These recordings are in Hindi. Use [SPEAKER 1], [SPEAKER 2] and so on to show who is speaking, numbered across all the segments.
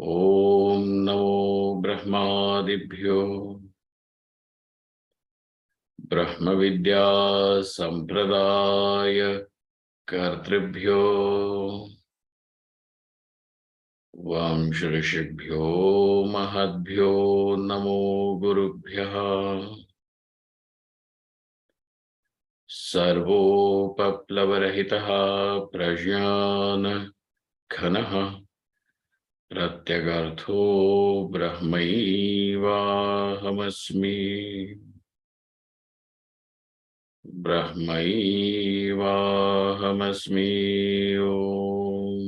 [SPEAKER 1] ओम नमो ब्रह्मादिभ्यो ब्रह्म विद्या संप्रदाय कर्तृभ्यो वंश ऋषिभ्यो महद्भ्यो नमो गुरुभ्यः। सर्वोपप्लवरहितः प्रज्ञान घनः प्रत्यगर्थो ब्रह्मैवाहमस्मि। ब्रह्मैवाहमस्मि। ओम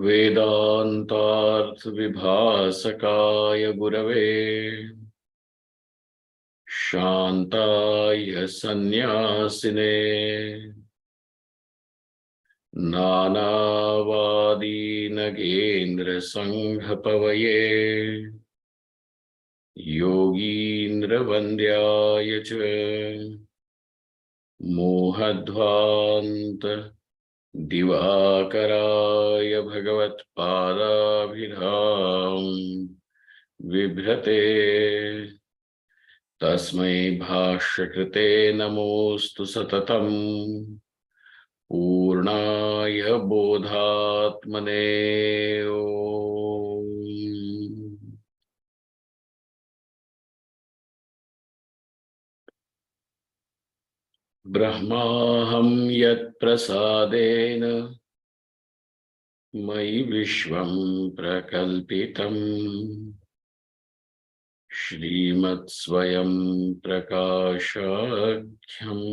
[SPEAKER 1] वेदांतार्थ विभासकाय गुरवे शांताय सन्यासिने नानावादी नगेन्द्र संघपवये योगीन्द्र वन्द्याय च मोहध्वान्त दिवाकराय भगवत्पादाभिधाम विभ्रते तस्मै भाष्यकृते नमोस्तु सततम् पूर्णाय बोधात्मने। ब्रह्माहं यत्प्रसादेन मयि विश्वं प्रकल्पितम् श्रीमत्स्वयं प्रकाशाख्यम्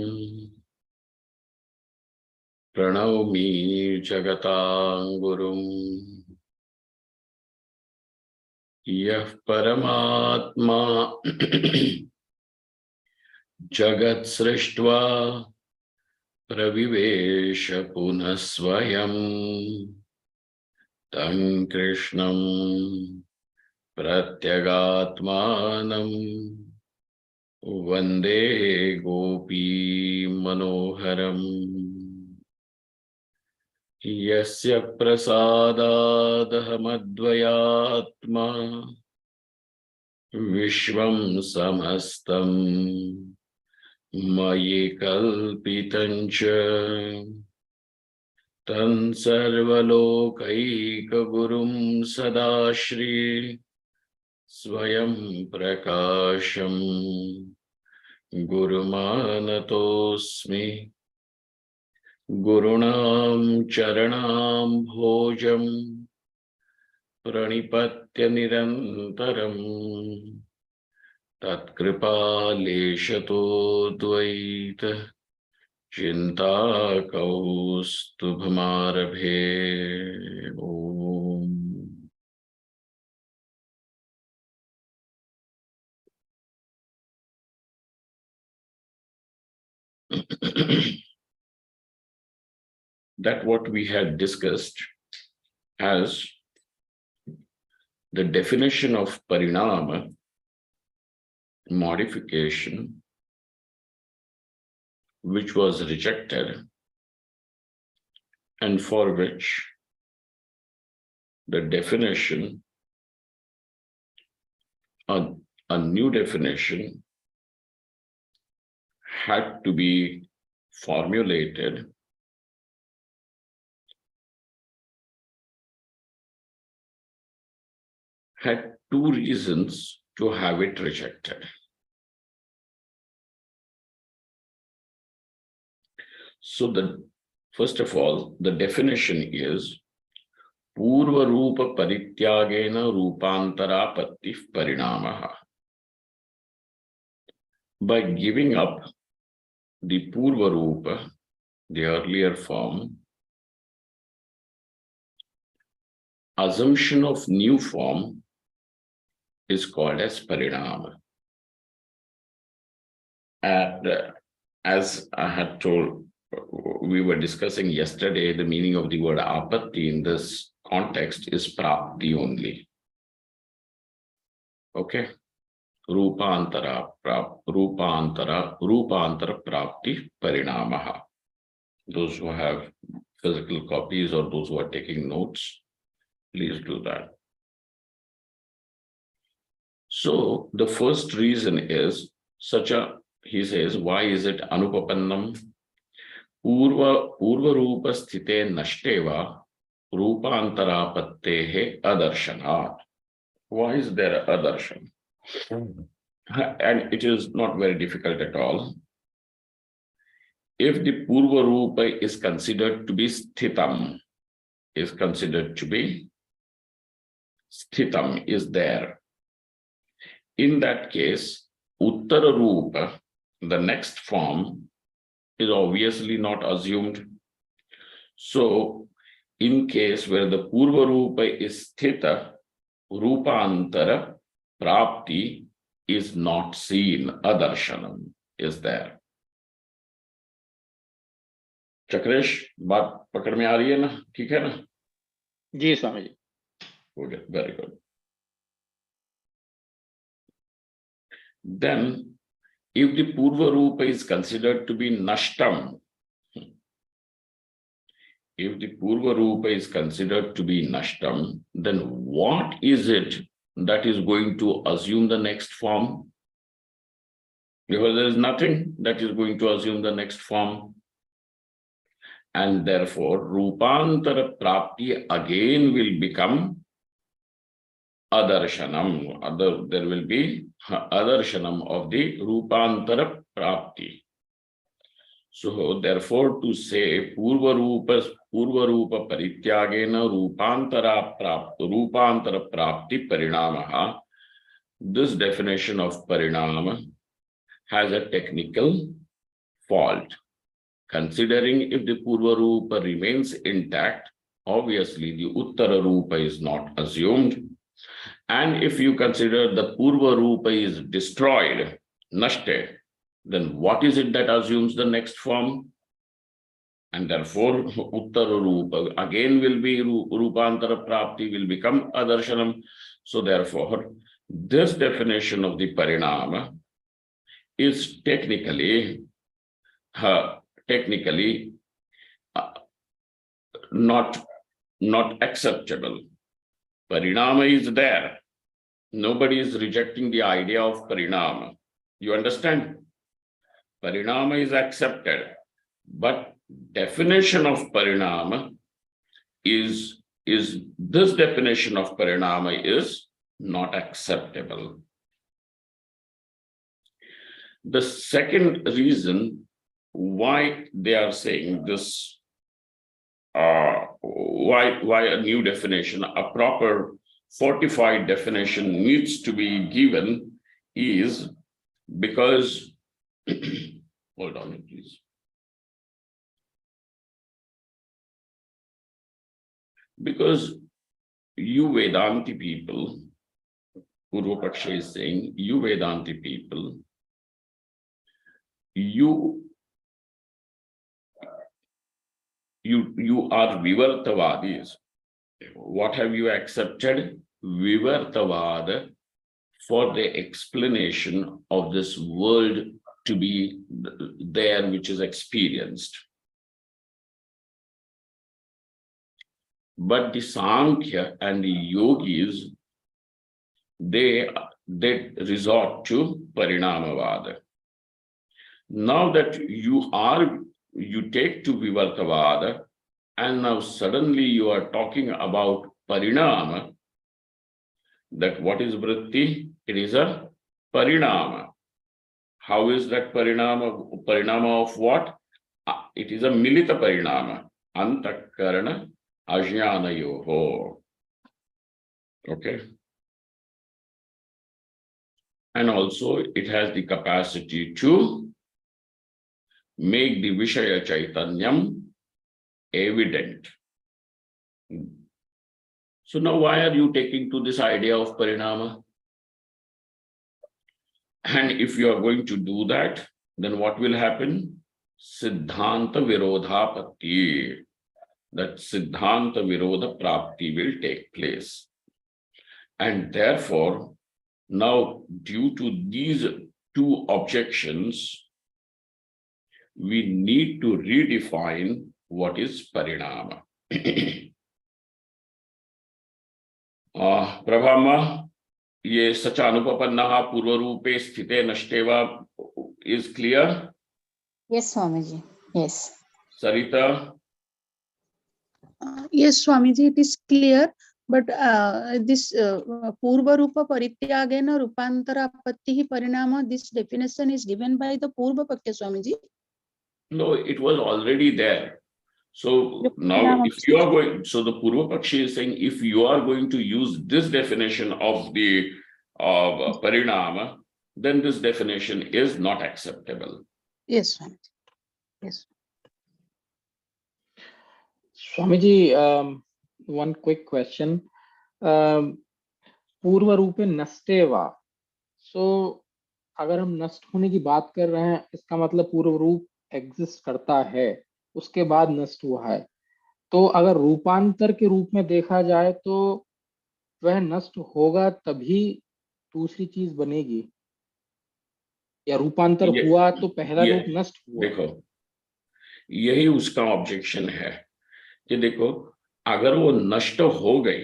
[SPEAKER 1] प्रणौमि जगतां गुरुं यः परमात्मा जगत् सृष्ट्वा प्रविवेश पुनः स्वयं तं कृष्णं प्रत्यगात्मानं वन्दे गोपी मनोहरम्। यस्य प्रसादादहमद्वयात्मा विश्वं समस्तं मयि कल्पितं च तं सर्वलोकैकगुरुं सदाश्री स्वयं प्रकाशं गुरुमानतोऽस्मि। गुरूणां चरणां भोजं प्रणिपत्य निरन्तरम् तत्कृपालेशतो द्वैत चिन्ताकौस्तुभमारभे। ओम that what we had discussed as the definition of parinama, modification, which was rejected and for which the definition, a new definition had to be formulated had two reasons to have it rejected. So first of all, the definition is Purva Rupa Parityagena Rupantarapatti Parinamaha. By giving up the Purva Rupa, the earlier form, assumption of new form is called as Parinama. And as I had told, we were discussing yesterday, the meaning of the word apatti in this context is prapti only. Okay? Rupantara prapti parinamaha. Those who have physical copies or those who are taking notes, please do that. So the first reason is he says, why is it anupapannam? Purva rupa sthite nashteva rupantarapattehe adarshana. Why is there a adarshan? And it is not very difficult at all. If the Purva Rupa is considered to be sthitam, is there. In that case, Uttara Rupa, the next form, is obviously not assumed. So, in case where the Purva Rupa is sthita, Rupantara Prapti is not seen, Adarshanam is there. Chakresh, बात पकड़ में आ रही है ना? ठीक है ना?
[SPEAKER 2] जी स्वामी जी.
[SPEAKER 1] Okay, very good. Then, if the Purva Rupa is considered to be Nashtam, then what is it that is going to assume the next form? Because there is nothing that is going to assume the next form. And therefore, Rupantara Prapti again will become Adarshanam. There will be Adarshanam of the Rupantara Prapti. So, therefore, to say Purva Rupa Parityagena Rupantara Prapti Parinamaha, this definition of Parinama has a technical fault. Considering if the Purva Rupa remains intact, obviously the Uttara Rupa is not assumed. And if you consider the Purva Rupa is destroyed, Nashte, then what is it that assumes the next form? And therefore, Uttara Rupa again will be Rupantara Prapti, will become Adarshanam. So therefore, this definition of the Parinama is technically not acceptable. Parinama is there. Nobody is rejecting the idea of Parinama. You understand? Parinama is accepted, but definition of Parinama is this definition of Parinama is not acceptable. The second reason why they are saying this, why a new definition, a proper fortified definition needs to be given is because, hold on please. Because you Vedanti people, Purva Paksha is saying, you Vedanti people, you are Vivartavadis. What have you accepted? Vivartavada for the explanation of this world to be there, which is experienced. But the Sankhya and the yogis, they resort to Parinamavada. Now that you take to Vivartavada, and now suddenly you are talking about Parinama, that what is Vritti? It is a Parinama. How is that Parinama? Parinama of what? It is a Milita Parinama. Antakarana Ajnanayoho. Okay. And also it has the capacity to make the Vishaya Chaitanyam evident. So now why are you taking to this idea of Parinama? And if you are going to do that, then what will happen? Siddhanta Virodhapatti. That Siddhanta Virodha Prapti will take place. And therefore, now due to these two objections, we need to redefine what is parinama. प्रभामा, ये सचानुपपन्नः पूर्वरूपे स्थिते नष्टे वा is clear?
[SPEAKER 3] Yes, Swamiji. Yes.
[SPEAKER 1] Sarita?
[SPEAKER 4] Yes, Swamiji, it is clear. But this Purva Rupa Parityagena Rupantara Apattihi Parinama, this definition is given by the Purva Paksha, Swamiji.
[SPEAKER 1] No, it was already there. So now if you are going, so the Purva Pakshi is saying, if you are going to use this definition of the Parinama, then this definition is not acceptable.
[SPEAKER 4] Yes, Swamiji. Yes.
[SPEAKER 2] Swamiji, one quick question. पूर्व रूपे नष्टेवा, सो अगर हम नष्ट होने की बात कर रहे हैं, इसका मतलब पूर्व रूप एग्जिस्ट करता है, उसके बाद नष्ट हुआ है। तो अगर रूपांतर के रूप में देखा जाए तो वह नष्ट होगा तभी दूसरी चीज बनेगी, या रूपांतर हुआ तो पहला रूप नष्ट हुआ?
[SPEAKER 1] देखो, यही उसका ऑब्जेक्शन है कि देखो, अगर वो नष्ट हो गई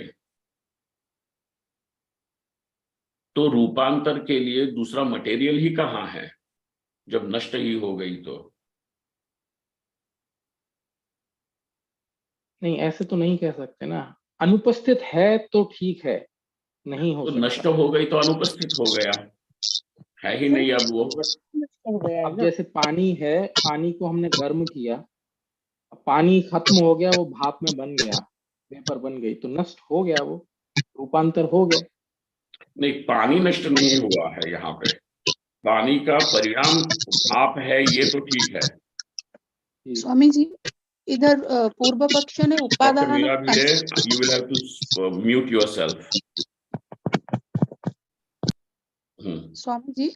[SPEAKER 1] तो रूपांतर के लिए दूसरा मटेरियल ही कहाँ है, जब नष्ट ही हो गई तो?
[SPEAKER 2] नहीं, ऐसे तो नहीं कह सकते ना, अनुपस्थित है तो ठीक है, नहीं हो
[SPEAKER 1] तो
[SPEAKER 2] सकता।
[SPEAKER 1] नष्ट हो गई तो अनुपस्थित हो गया, है ही नहीं अब वो।
[SPEAKER 2] अब जैसे पानी है, पानी को हमने गर्म किया, पानी खत्म हो गया, वो भाप में बन गया, वेपर बन गई, तो नष्ट हो गया, वो रूपांतर हो गया।
[SPEAKER 1] नहीं, पानी नष्ट नहीं हुआ है, यहाँ पे पानी का परिणाम भाप है, ये तो ठीक है।
[SPEAKER 4] स्वामी जी, इधर पूर्व पक्ष ने उपादान,
[SPEAKER 1] you will have to mute yourself.
[SPEAKER 4] Swami ji,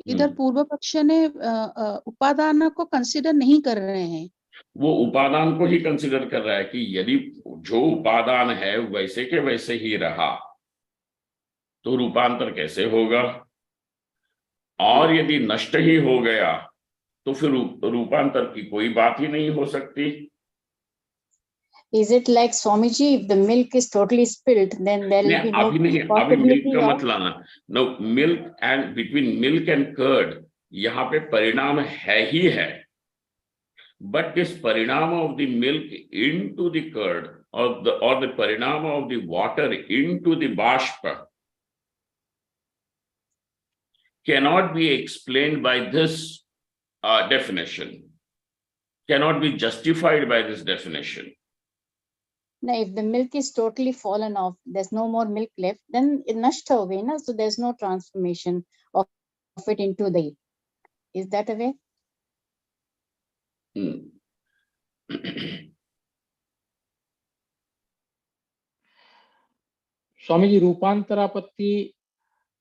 [SPEAKER 4] इधर पूर्व पक्ष ने उपादान को कंसिडर नहीं कर रहे हैं।
[SPEAKER 1] वो उपादान को ही कंसिडर कर रहा है कि यदि जो उपादान है वैसे के वैसे ही रहा तो रूपांतर कैसे होगा, और यदि नष्ट ही हो गया तो फिर रूपांतर की कोई बात ही नहीं हो सकती।
[SPEAKER 3] Is it like, Swamiji, if the milk is totally spilt, then there will be no possibility
[SPEAKER 1] का
[SPEAKER 3] of...
[SPEAKER 1] मत लाना। No, milk and between milk and curd यहाँ पे परिणाम है ही है, बट दिस परिणाम of the milk into the curd और द परिणाम of the water into the बाष्प cannot be explained by this definition, cannot be justified by this definition.
[SPEAKER 3] Now, if the milk is totally fallen off, there's no more milk left, then it nashta ho gayi na, so there's no transformation of it into the... Is that a way?
[SPEAKER 2] Swami ji, रूपांतरापत्ति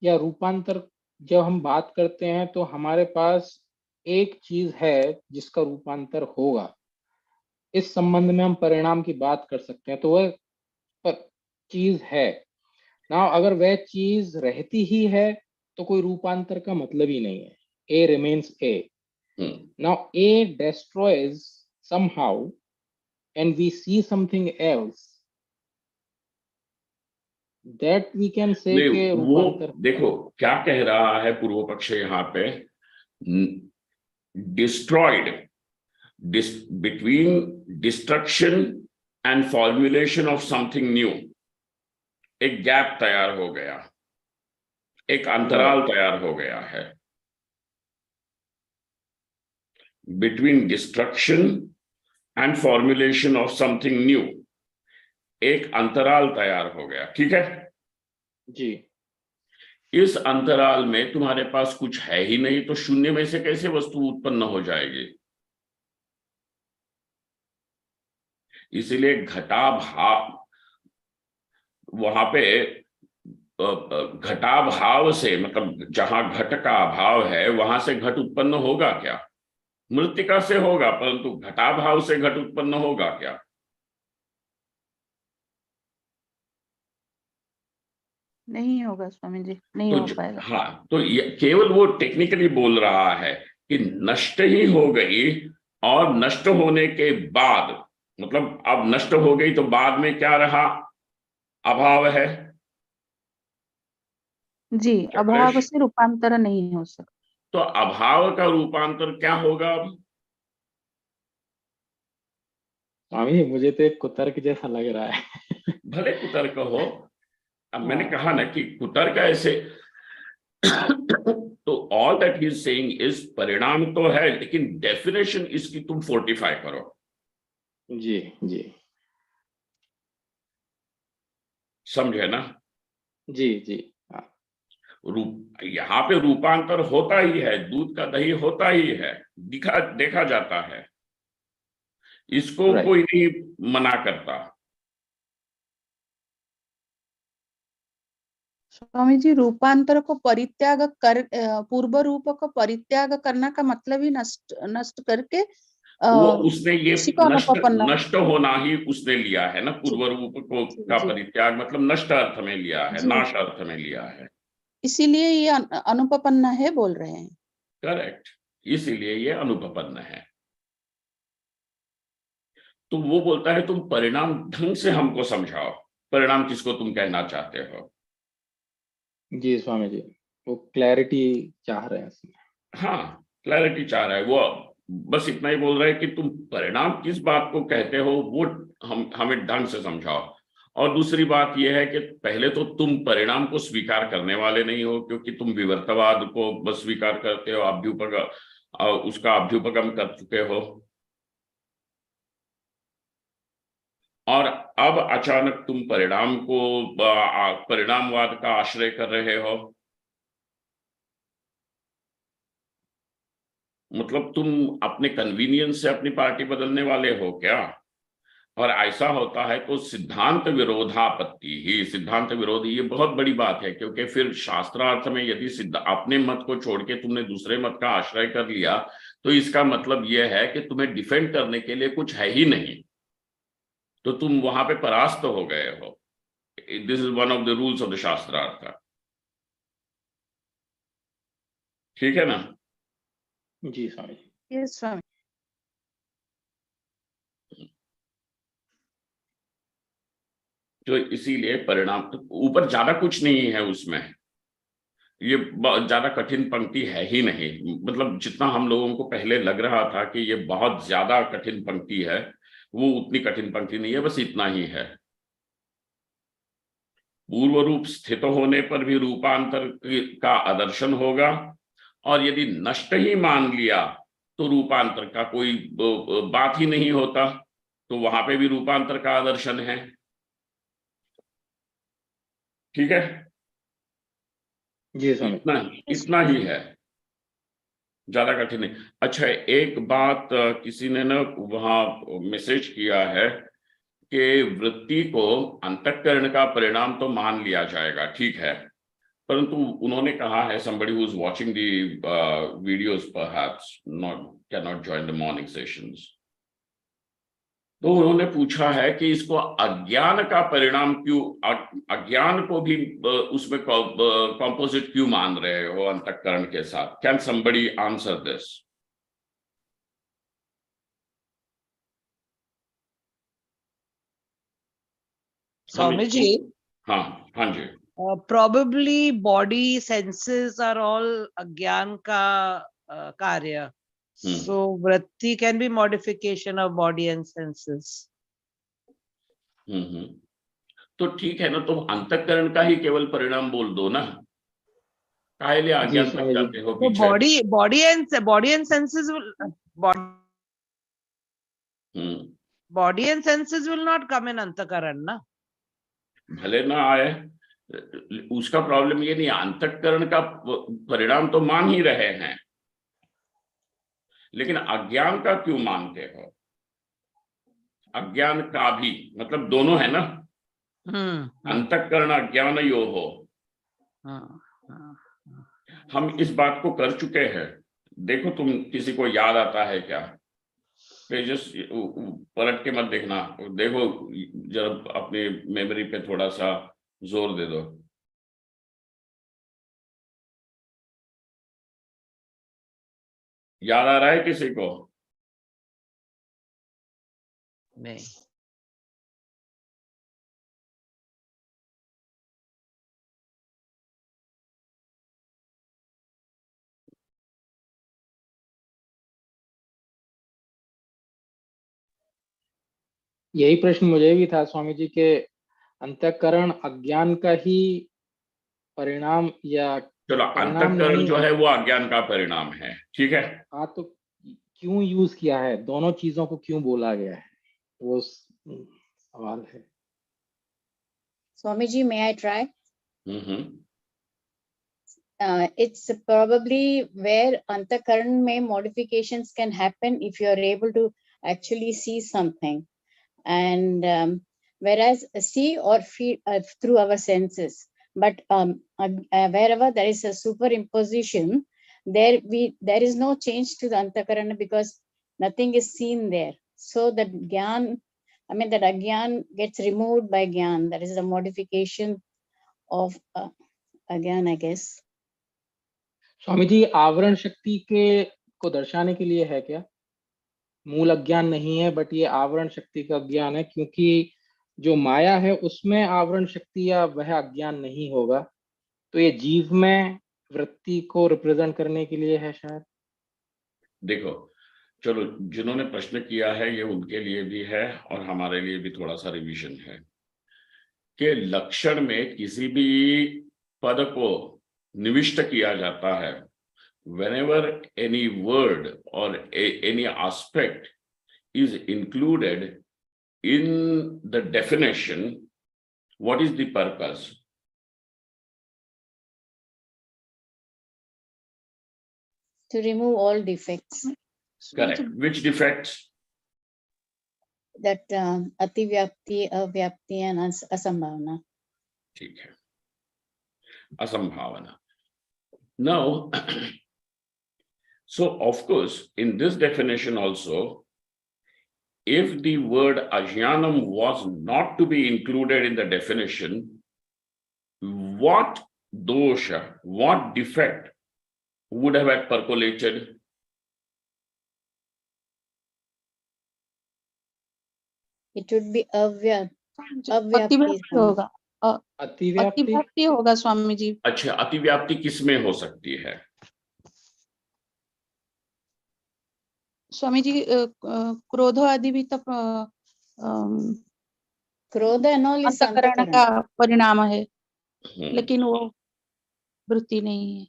[SPEAKER 2] या रूपांतर जब हम बात करते हैं तो हमारे पास एक चीज है जिसका रूपांतर होगा, इस संबंध में हम परिणाम की बात कर सकते हैं, तो वह चीज है ना। अगर वह चीज रहती ही है तो कोई रूपांतर का मतलब ही नहीं है। A remains A. Now A destroys somehow and we see something else, that we can say कि रूपांतर।
[SPEAKER 1] देखो क्या कह रहा है पूर्व पक्ष यहाँ पे, destroyed, between destruction and formulation of something new, एक गैप तैयार हो गया, एक अंतराल तैयार हो गया है। Between destruction and formulation of something new, एक अंतराल तैयार हो गया, ठीक है
[SPEAKER 2] जी।
[SPEAKER 1] इस अंतराल में तुम्हारे पास कुछ है ही नहीं, तो शून्य में से कैसे वस्तु उत्पन्न हो जाएगी? इसीलिए घटाभाव, वहां पे घटाभाव से, मतलब जहां घट का अभाव है वहां से घट उत्पन्न होगा क्या? मृत्तिका से होगा, परंतु घटाभाव से घट उत्पन्न होगा क्या?
[SPEAKER 4] नहीं होगा स्वामी जी, नहीं हो पाएगा।
[SPEAKER 1] हाँ, तो केवल वो टेक्निकली बोल रहा है कि नष्ट ही हो गई, और नष्ट होने के बाद मतलब अब नष्ट हो गई तो बाद में क्या रहा? अभाव है।
[SPEAKER 4] जी, अभाव से रूपांतर नहीं हो सकता।
[SPEAKER 1] तो अभाव का रूपांतर क्या होगा अब?
[SPEAKER 2] स्वामी जी, मुझे तो एक कुतर्क जैसा लग रहा है।
[SPEAKER 1] भले कुतर्क हो, अब मैंने
[SPEAKER 2] हाँ।
[SPEAKER 1] कहा ना कि कुतर्क ऐसे तो all that he is saying is परिणाम तो है, लेकिन डेफिनेशन इसकी तुम फोर्टिफाई करो।
[SPEAKER 2] जी जी
[SPEAKER 1] समझे ना?
[SPEAKER 2] जी जी। हाँ
[SPEAKER 1] रूप यहाँ पे रूपांतर होता ही है, दूध का दही होता ही है, देखा जाता है, इसको
[SPEAKER 2] राइट।
[SPEAKER 1] कोई नहीं मना करता।
[SPEAKER 4] स्वामी जी, रूपांतर को परित्याग कर पूर्व रूप को परित्याग करना का मतलब ही नष्ट नष्ट करके
[SPEAKER 1] वो उसने ये
[SPEAKER 4] उसी को
[SPEAKER 1] नष्ट
[SPEAKER 4] अनुपपन्न।
[SPEAKER 1] नष्ट होना ही उसने लिया है ना,
[SPEAKER 4] जी
[SPEAKER 1] पूर्व रूप को
[SPEAKER 4] जी
[SPEAKER 1] का
[SPEAKER 4] जी
[SPEAKER 1] परित्याग मतलब नष्ट अर्थ में लिया है,
[SPEAKER 4] जी
[SPEAKER 1] नाश
[SPEAKER 4] जी।
[SPEAKER 1] अर्थ में लिया है।
[SPEAKER 4] इसीलिए ये अनुपपन्न है बोल रहे हैं।
[SPEAKER 1] करेक्ट, इसीलिए ये अनुपपन्न है। तो वो बोलता है तुम परिणाम ढंग से हमको समझाओ, परिणाम किसको तुम कहना चाहते हो?
[SPEAKER 2] जी स्वामी जी, वो क्लैरिटी चाह रहे हैं इसमें।
[SPEAKER 1] हाँ, क्लैरिटी चाह रहा है वो, बस इतना ही बोल रहा है कि तुम परिणाम किस बात को कहते हो वो हमें ढंग से समझाओ। और दूसरी बात यह है कि पहले तो तुम परिणाम को स्वीकार करने वाले नहीं हो, क्योंकि तुम विवर्तवाद को बस स्वीकार करते हो, उसका अभ्युपगम कर चुके हो, और अब अचानक तुम परिणामवाद का आश्रय कर रहे हो। मतलब तुम अपने कन्वीनियंस से अपनी पार्टी बदलने वाले हो क्या? और ऐसा होता है तो सिद्धांत विरोधापत्ति ही, सिद्धांत विरोधी, ये बहुत बड़ी बात है, क्योंकि फिर शास्त्रार्थ में यदि अपने मत को छोड़ के तुमने दूसरे मत का आश्रय कर लिया, तो इसका मतलब यह है कि तुम्हें डिफेंड करने के लिए कुछ है ही नहीं, तो तुम वहां पे परास्त हो गए हो। This is one of the rules of the शास्त्रार्थ। ठीक है ना?
[SPEAKER 2] जी स्वामी जी।
[SPEAKER 4] यस स्वामी।
[SPEAKER 1] तो इसीलिए परिणाम ऊपर ज्यादा कुछ नहीं है उसमें, ये बहुत ज्यादा कठिन पंक्ति है ही नहीं, मतलब जितना हम लोगों को पहले लग रहा था कि ये बहुत ज्यादा कठिन पंक्ति है, वो उतनी कठिन पंक्ति नहीं है, बस इतना ही है। पूर्व रूप स्थित होने पर भी रूपांतर का आदर्शन होगा, और यदि नष्ट ही मान लिया तो रूपांतर का कोई बात ही नहीं होता, तो वहां पे भी रूपांतर का आदर्शन है। ठीक है,
[SPEAKER 2] जी स्वामी।
[SPEAKER 1] इतना इतना ही है, ज्यादा कठिन नहीं। अच्छा, एक बात किसी ने ना वहां मैसेज किया है कि वृत्ति को अंतःकरण का परिणाम तो मान लिया जाएगा, ठीक है, परंतु उन्होंने कहा है somebody who is watching the videos perhaps not cannot join the morning sessions, तो उन्होंने पूछा है कि इसको अज्ञान का परिणाम क्यों, अज्ञान को भी उसमें कॉम्पोजिट क्यों मान रहे हो अंतःकरण के साथ? Can somebody answer this?
[SPEAKER 5] Swami ji,
[SPEAKER 1] हाँ हाँ जी।
[SPEAKER 5] probably body senses are all agyan ka karya. So vritti can be modification of body and senses.
[SPEAKER 1] तो ठीक है ना, तुम अंतःकरण का ही केवल परिणाम बोल दो ना, काहे लिए
[SPEAKER 2] जी
[SPEAKER 1] अज्ञान तक
[SPEAKER 2] स्वामी जी।
[SPEAKER 1] जाते हो
[SPEAKER 5] So
[SPEAKER 1] पीछे?
[SPEAKER 5] body and senses will body and senses will not come in antakaran, na?
[SPEAKER 1] भले ना आए, उसका प्रॉब्लम ये नहीं, अंतःकरण का परिणाम तो मान ही रहे हैं, लेकिन अज्ञान का क्यों मानते हो? अज्ञान का भी मतलब दोनों है ना, अंतःकरण अज्ञान यो हो। हम इस बात को कर चुके हैं। देखो, तुम किसी को याद आता है क्या? पेजेस पलट के मत देखना, देखो जब अपनी मेमोरी पे थोड़ा सा जोर दे दो। याद आ रहा है किसी को?
[SPEAKER 5] नहीं।
[SPEAKER 2] यही प्रश्न मुझे भी था स्वामी जी के, अंतःकरण अज्ञान का ही परिणाम या
[SPEAKER 1] चलो,
[SPEAKER 2] परिणाम
[SPEAKER 1] अंतःकरण
[SPEAKER 2] नहीं
[SPEAKER 1] जो
[SPEAKER 2] है?
[SPEAKER 1] है वो अज्ञान का परिणाम है, ठीक है।
[SPEAKER 2] हाँ, तो क्यों यूज किया है, दोनों चीजों को क्यों बोला गया है, वो सवाल है।
[SPEAKER 3] Swamiji, may I try?
[SPEAKER 1] Hmm.
[SPEAKER 3] It's probably where antakaran mein modifications can happen if you are able to actually see something, and whereas see or feel through our senses, but wherever there is a superimposition, there is no change to the antakaran because nothing is seen there. So that gyan, I mean that agyan gets removed by gyan. That is the modification of agyan, I guess.
[SPEAKER 2] Swami ji, आवरण शक्ति के को दर्शाने के लिए है क्या? मूल अज्ञान नहीं है, बट ये आवरण शक्ति का ज्ञान है, क्योंकि जो माया है उसमें आवरण शक्ति या वह अज्ञान नहीं होगा, तो ये जीव में वृत्ति को रिप्रेजेंट करने के लिए है शायद।
[SPEAKER 1] देखो, चलो, जिन्होंने प्रश्न किया है ये उनके लिए भी है और हमारे लिए भी थोड़ा सा रिवीजन है कि लक्षण में किसी भी पद को निविष्ट किया जाता है, whenever any word or any aspect is included in the definition, what is the purpose?
[SPEAKER 3] To remove all defects.
[SPEAKER 1] Correct. Which defects?
[SPEAKER 3] That ativyapti, avyapti, and asambhavana.
[SPEAKER 1] ठीक है, असंभावना. Now, so of course, in this definition also, if the word ajnanam was not to be included in the definition, what dosha, what defect would have had percolated?
[SPEAKER 3] It would be avyapti.
[SPEAKER 4] अतिव्याप्ति होगा,
[SPEAKER 2] अतिव्याप्ति
[SPEAKER 4] अतिव्याप्ति होगा स्वामी जी।
[SPEAKER 1] अच्छा, अतिव्याप्ति किसमें हो सकती है?
[SPEAKER 4] स्वामी जी क्रोध आदि भी तो
[SPEAKER 3] क्रोध and all is
[SPEAKER 4] अंतःकरण का
[SPEAKER 3] antakaran.
[SPEAKER 4] परिणाम है, लेकिन वो वृत्ति नहीं है।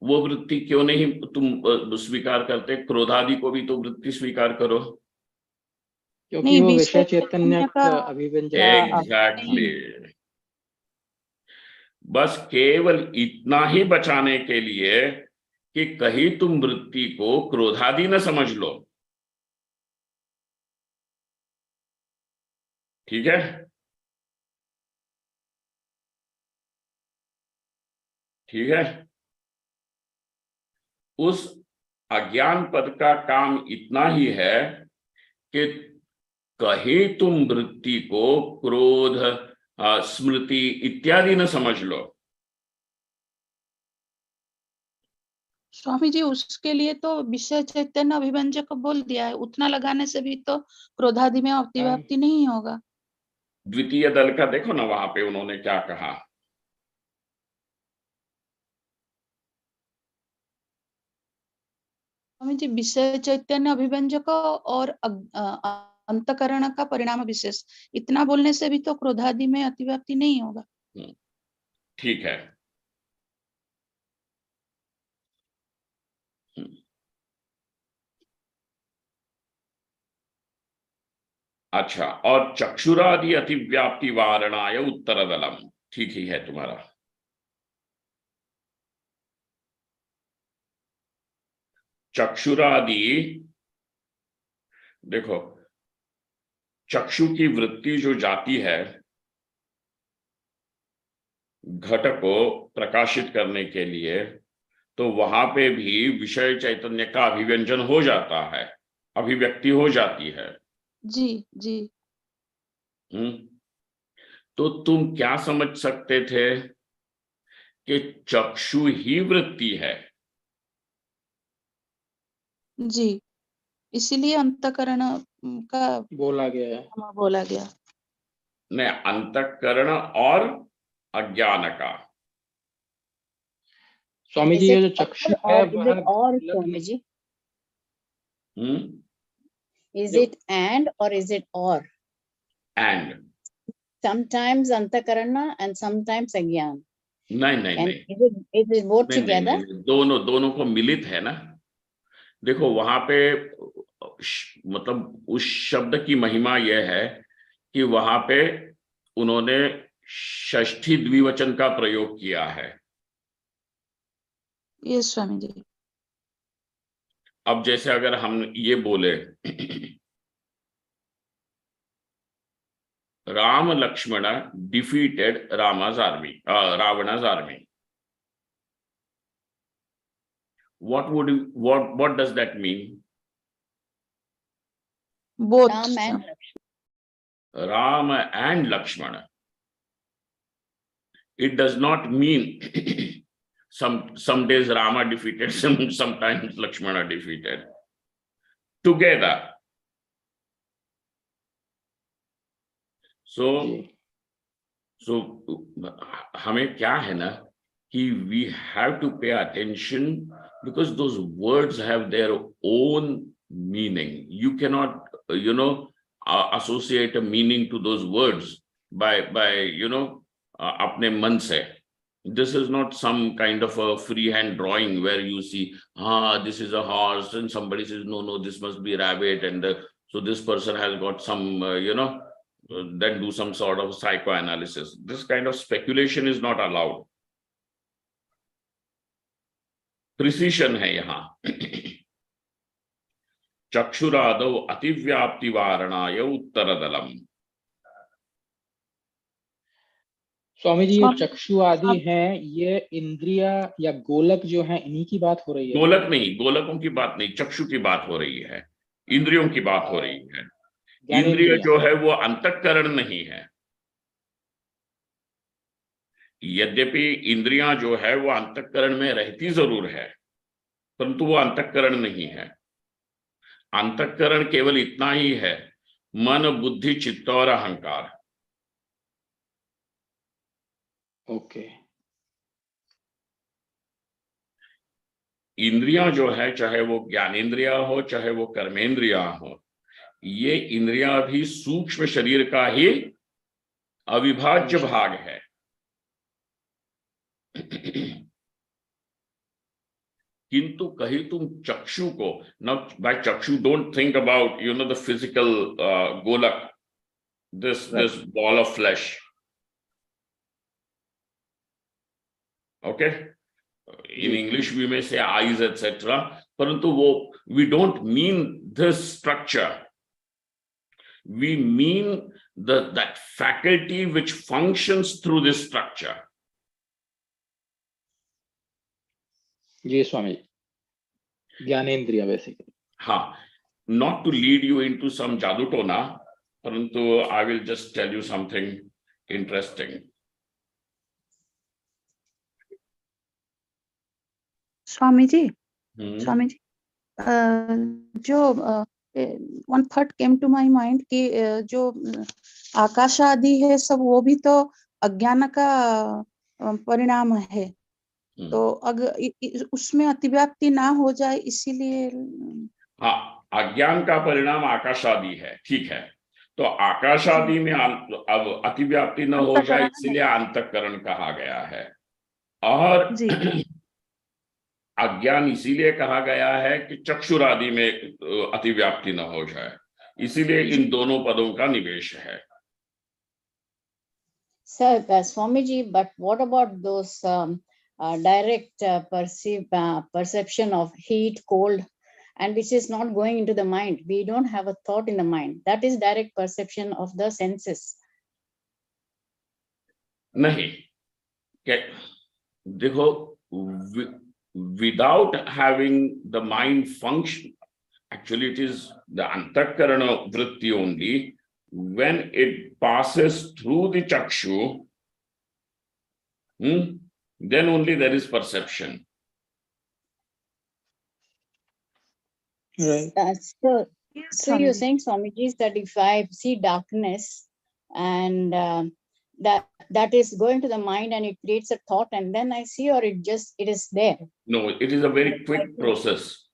[SPEAKER 1] वो वृत्ति क्यों नहीं तुम स्वीकार करते? क्रोधादि को भी तो वृत्ति स्वीकार करो।
[SPEAKER 2] क्योंकि वो विषय चैतन्य का अभिव्यंजक है।
[SPEAKER 1] एग्जैक्टली। बस केवल इतना ही बचाने के लिए कि कहीं तुम वृत्ति को क्रोधादि न समझ लो, ठीक है? ठीक है, उस अज्ञान पद का काम इतना ही है कि कहीं तुम वृत्ति को क्रोध, स्मृति इत्यादि न समझ लो।
[SPEAKER 4] स्वामी जी उसके लिए तो विषय चैतन्य अभिव्यंजक बोल दिया है, उतना लगाने से भी तो क्रोधादि में अतिव्याप्ति नहीं होगा।
[SPEAKER 1] द्वितीय दल का देखो ना, वहां पे उन्होंने क्या कहा।
[SPEAKER 4] स्वामी जी विषय चैतन्य अभिव्यंजक और अंतकरण का परिणाम विशेष, इतना बोलने से भी तो क्रोधादि में अतिव्याप्ति नहीं होगा।
[SPEAKER 1] ठीक है। अच्छा, और चक्षुरादि अतिव्याप्ति वारणाय उत्तर दलम, ठीक ही है तुम्हारा। चक्षुरादि, देखो, चक्षु की वृत्ति जो जाती है घट को प्रकाशित करने के लिए, तो वहां पे भी विषय चैतन्य का अभिव्यंजन हो जाता है, अभिव्यक्ति हो जाती है।
[SPEAKER 4] जी जी।
[SPEAKER 1] तो तुम क्या समझ सकते थे कि चक्षु ही वृत्ति है?
[SPEAKER 4] जी, इसीलिए अंतःकरण का
[SPEAKER 2] बोला गया है।
[SPEAKER 4] बोला गया।
[SPEAKER 1] ने अंतःकरण और अज्ञान का।
[SPEAKER 2] स्वामी
[SPEAKER 3] Is
[SPEAKER 2] जी, ये
[SPEAKER 3] it
[SPEAKER 2] जो चक्षु
[SPEAKER 3] or
[SPEAKER 2] है
[SPEAKER 3] is
[SPEAKER 2] वह
[SPEAKER 3] it or,
[SPEAKER 2] गोलक में,
[SPEAKER 3] Swamiji?
[SPEAKER 1] हम्म
[SPEAKER 3] Is
[SPEAKER 2] जो
[SPEAKER 3] it and or is it or?
[SPEAKER 1] And
[SPEAKER 3] Sometimes antakarana and sometimes agyan.
[SPEAKER 1] नहीं नहीं
[SPEAKER 3] And
[SPEAKER 1] नहीं
[SPEAKER 3] is it both
[SPEAKER 1] नहीं नहीं
[SPEAKER 3] together?
[SPEAKER 1] नहीं, दोनों दोनों को मिलित है ना। देखो वहां पे मतलब उस शब्द की महिमा यह है कि वहां पे उन्होंने षष्ठी द्विवचन का प्रयोग किया है।
[SPEAKER 4] ये स्वामी जी।
[SPEAKER 1] अब जैसे अगर हम ये बोले Ram Lakshman defeated Rama's army, Ravana's army. What does that mean?
[SPEAKER 4] Both.
[SPEAKER 3] Ram and
[SPEAKER 1] Ram and Lakshmana. It does not mean some days Rama defeated, sometimes Lakshmana defeated. Together. So हमें क्या है ना कि we have to pay attention because those words have their own meaning. You cannot, associate a meaning to those words by अपने मन से. This is not some kind of a freehand drawing where you see, this is a horse, and somebody says, no, this must be rabbit, and so this person has got some, then do some sort of psychoanalysis. This kind of speculation is not allowed. Precision है यहाँ. चक्षुरादौ अतिव्याप्ति वारणाय उत्तरदलम.
[SPEAKER 2] स्वामी जी, ये चक्षु आदि हैं, ये इंद्रिया या गोलक जो है, इन्हीं की बात हो रही है?
[SPEAKER 1] गोलक नहीं, गोलकों की बात नहीं, चक्षु की बात हो रही है, इंद्रियों की बात हो रही है. इंद्रिय जो है वो अंतःकरण नहीं है. यद्यपि इंद्रियां जो है वो अंतःकरण में रहती जरूर है, परंतु वो अंतःकरण नहीं है. अंतःकरण केवल इतना ही है, मन, बुद्धि, चित्त और अहंकार.
[SPEAKER 2] ओके.
[SPEAKER 1] इंद्रियां जो है, चाहे वो ज्ञानेन्द्रिया हो, चाहे वो कर्मेंद्रिया हो, ये इंद्रियां भी सूक्ष्म शरीर का ही अविभाज्य भाग है. किंतु कहीं तुम चक्षु को, now by चक्षु don't think about the physical golak, this ball of flesh. Okay, in English we may say eyes etc, परंतु वो we don't mean this structure. We mean that faculty which functions through this structure.
[SPEAKER 2] Ji Swami, ज्ञानेन्द्रिय बेसिकली.
[SPEAKER 1] हाँ, not to lead you into some jadoo tona, परंतु I will just tell you something interesting.
[SPEAKER 4] Swami ji, Swami जी, जो one thought came to my mind कि जो आकाश आदि है सब वो भी तो अज्ञान का परिणाम है. तो अगर उसमें अतिव्याप्ति ना हो जाए इसीलिए.
[SPEAKER 1] हाँ, अज्ञान का परिणाम आकाश आदि है, ठीक है. तो आकाश आदि में अब अतिव्याप्ति न हो जाए इसलिए अंतःकरण कहा गया है. और अज्ञान इसीलिए कहा गया है कि चक्षुरादि में अतिव्याप्ति न हो जाए, इसीलिए इन दोनों पदों का निवेश है.
[SPEAKER 3] Sir, Swamiji, but what about those direct perception of heat, cold, and which is not going into the mind? We don't have a thought in the mind. That is direct perception of the senses.
[SPEAKER 1] नहीं, देखो, without having the mind function, actually it is the antahkarana vritti only. When it passes through the chakshu, then only there is perception.
[SPEAKER 2] Right.
[SPEAKER 3] So
[SPEAKER 4] Yes,
[SPEAKER 3] you're
[SPEAKER 4] Swamiji.
[SPEAKER 3] saying, Swamiji, that if I see darkness and that is going to the mind and it creates a thought and then I see, or it is there?
[SPEAKER 1] No, it is a very quick process.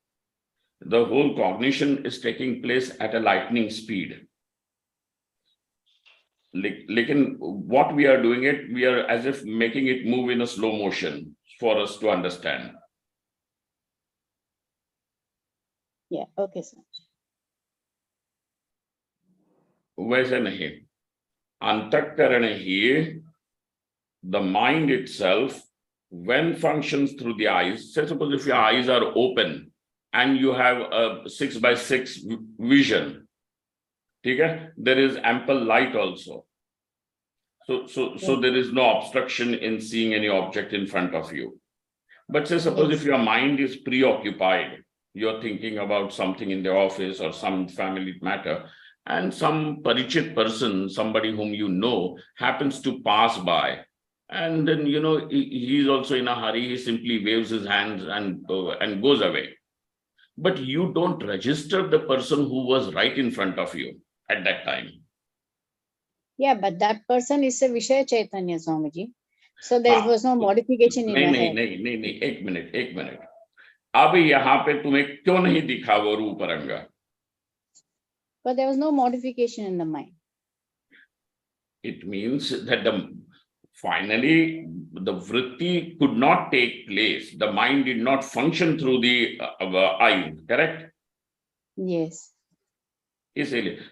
[SPEAKER 1] The whole cognition is taking place at a lightning speed. Lekin what we are doing it, we are as if making it move in a slow motion for us to understand.
[SPEAKER 3] Yeah, okay, sir.
[SPEAKER 1] वैसे नहीं, अंतःकरण ही, the mind itself, when functions through the eyes, say suppose if your eyes are open and you have a 6x6 vision, okay, there is ample light also. So there is no obstruction in seeing any object in front of you. But say suppose if your mind is preoccupied, you're thinking about something in the office or some family matter, and some parichit person, somebody whom you know, happens to pass by, and then he's also in a hurry, he simply waves his hands and goes away. But you don't register the person who was right in front of you at that time.
[SPEAKER 3] Yeah, but that person is a Vishaya Chaitanya, Swamiji. So there was no modification in the head.
[SPEAKER 1] नहीं, एक मिनट. अब यहाँ पे तुम्हें क्यों नहीं दिखा वो रूप रंग?
[SPEAKER 3] But there was no modification in the mind.
[SPEAKER 1] It means that finally the vritti could not take place. The mind did not function through the eye, correct?
[SPEAKER 3] Yes.